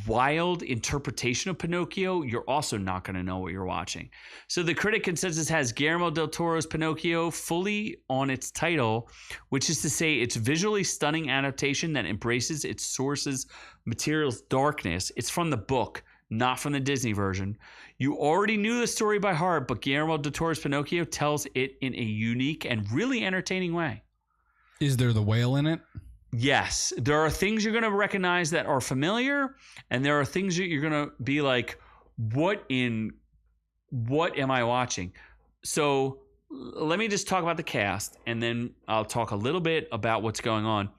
Speaker 1: wild interpretation of Pinocchio, you're also not going to know what you're watching. So the critic consensus has Guillermo del Toro's Pinocchio fully on its title, which is to say it's visually stunning adaptation that embraces its sources material's darkness. It's from the book, not from the Disney version. You already knew the story by heart, but Guillermo del Toro's Pinocchio tells it in a unique and really entertaining way.
Speaker 3: Is there the whale in it?
Speaker 1: Yes, there are things you're going to recognize that are familiar, and there are things that you're going to be like, what am I watching? So let me just talk about the cast, and then I'll talk a little bit about what's going on.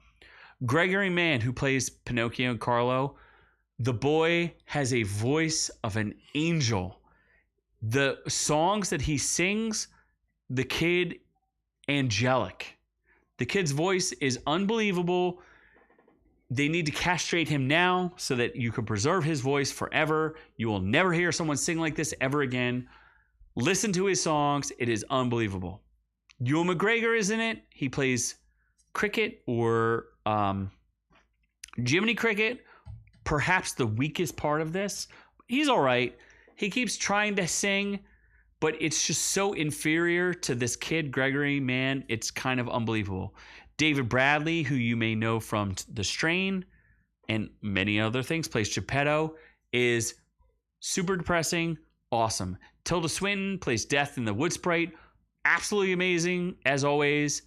Speaker 1: Gregory Mann, who plays Pinocchio and Carlo, the boy has a voice of an angel. The songs that he sings, the kid, angelic. The kid's voice is unbelievable. They need to castrate him now so that you can preserve his voice forever. You will never hear someone sing like this ever again. Listen to his songs. It is unbelievable. Ewan McGregor is in it. He plays cricket or Jiminy Cricket, perhaps the weakest part of this. He's all right. He keeps trying to sing, but it's just so inferior to this kid, Gregory Mann. It's kind of unbelievable. David Bradley, who you may know from The Strain and many other things, plays Geppetto, is super depressing, awesome. Tilda Swinton plays Death in the Wood Sprite, absolutely amazing, as always.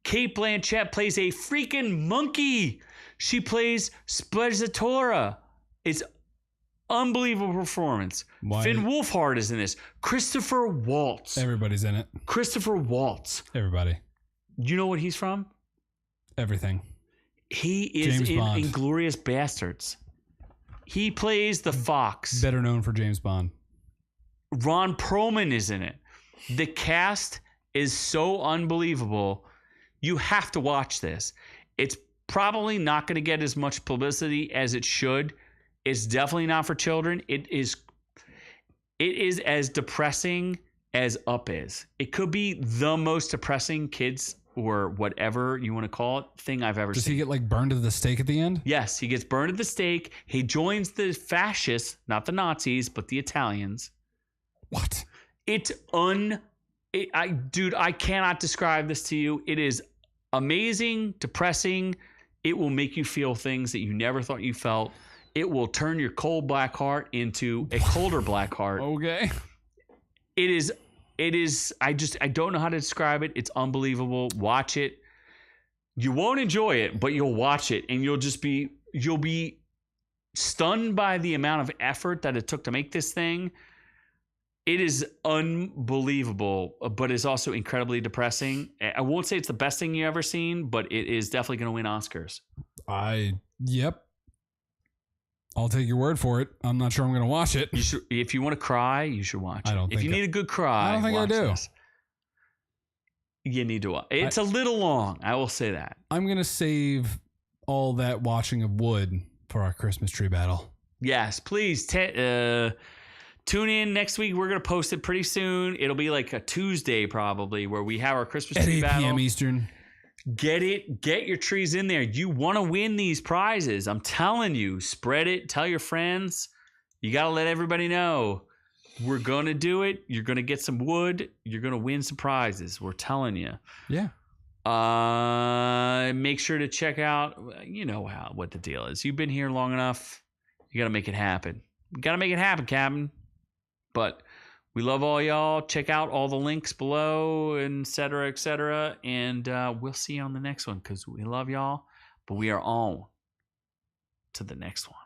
Speaker 1: Kate Blanchett plays a freaking monkey. She plays Sprezzatura. It's unbelievable performance.
Speaker 3: Why?
Speaker 1: Finn Wolfhard is in this. Christopher Waltz.
Speaker 3: Everybody's in it.
Speaker 1: Christopher Waltz.
Speaker 3: Everybody.
Speaker 1: You know what he's from?
Speaker 3: Everything.
Speaker 1: He is
Speaker 3: James
Speaker 1: in
Speaker 3: Bond.
Speaker 1: Inglourious Bastards. He plays the fox.
Speaker 3: Better known for James Bond.
Speaker 1: Ron Perlman is in it. The cast is so unbelievable. You have to watch this. It's probably not going to get as much publicity as it should. It's definitely not for children. It is as depressing as Up is. It could be the most depressing kids or whatever you want to call it thing I've ever
Speaker 3: Does
Speaker 1: seen.
Speaker 3: he get like burned at the stake at the end?
Speaker 1: Yes, he gets burned at the stake. He joins the fascists, not the Nazis, but the Italians.
Speaker 3: What?
Speaker 1: I cannot describe this to you. It is amazing, depressing. It will make you feel things that you never thought you felt. It will turn your cold black heart into a colder black heart.
Speaker 3: Okay.
Speaker 1: It is, I don't know how to describe it. It's unbelievable. Watch it. You won't enjoy it, but you'll watch it and you'll be stunned by the amount of effort that it took to make this thing. It is unbelievable, but it's also incredibly depressing. I won't say it's the best thing you've ever seen, but it is definitely going to win Oscars.
Speaker 3: Yep. I'll take your word for it. I'm not sure I'm going to watch it.
Speaker 1: You should, if you want to cry, you should watch it.
Speaker 3: I don't
Speaker 1: if you
Speaker 3: think
Speaker 1: need a good cry,
Speaker 3: I don't think I
Speaker 1: watch
Speaker 3: do.
Speaker 1: this. You need to watch. It's a little long. I will say that.
Speaker 3: I'm going to save all that watching of Wood for our Christmas tree battle.
Speaker 1: Yes, please. Tune in next week. We're going to post it pretty soon. It'll be like a Tuesday probably where we have our Christmas
Speaker 3: At
Speaker 1: tree
Speaker 3: 8
Speaker 1: battle.
Speaker 3: p.m. Eastern.
Speaker 1: Get it. Get your trees in there. You want to win these prizes. I'm telling you. Spread it. Tell your friends. You got to let everybody know. We're going to do it. You're going to get some wood. You're going to win some prizes. We're telling you.
Speaker 3: Yeah.
Speaker 1: Make sure to check out, you know what the deal is. You've been here long enough. You got to make it happen. You got to make it happen, Captain. But we love all y'all. Check out all the links below, et cetera, et cetera. And we'll see you on the next one because we love y'all. But we are on to the next one.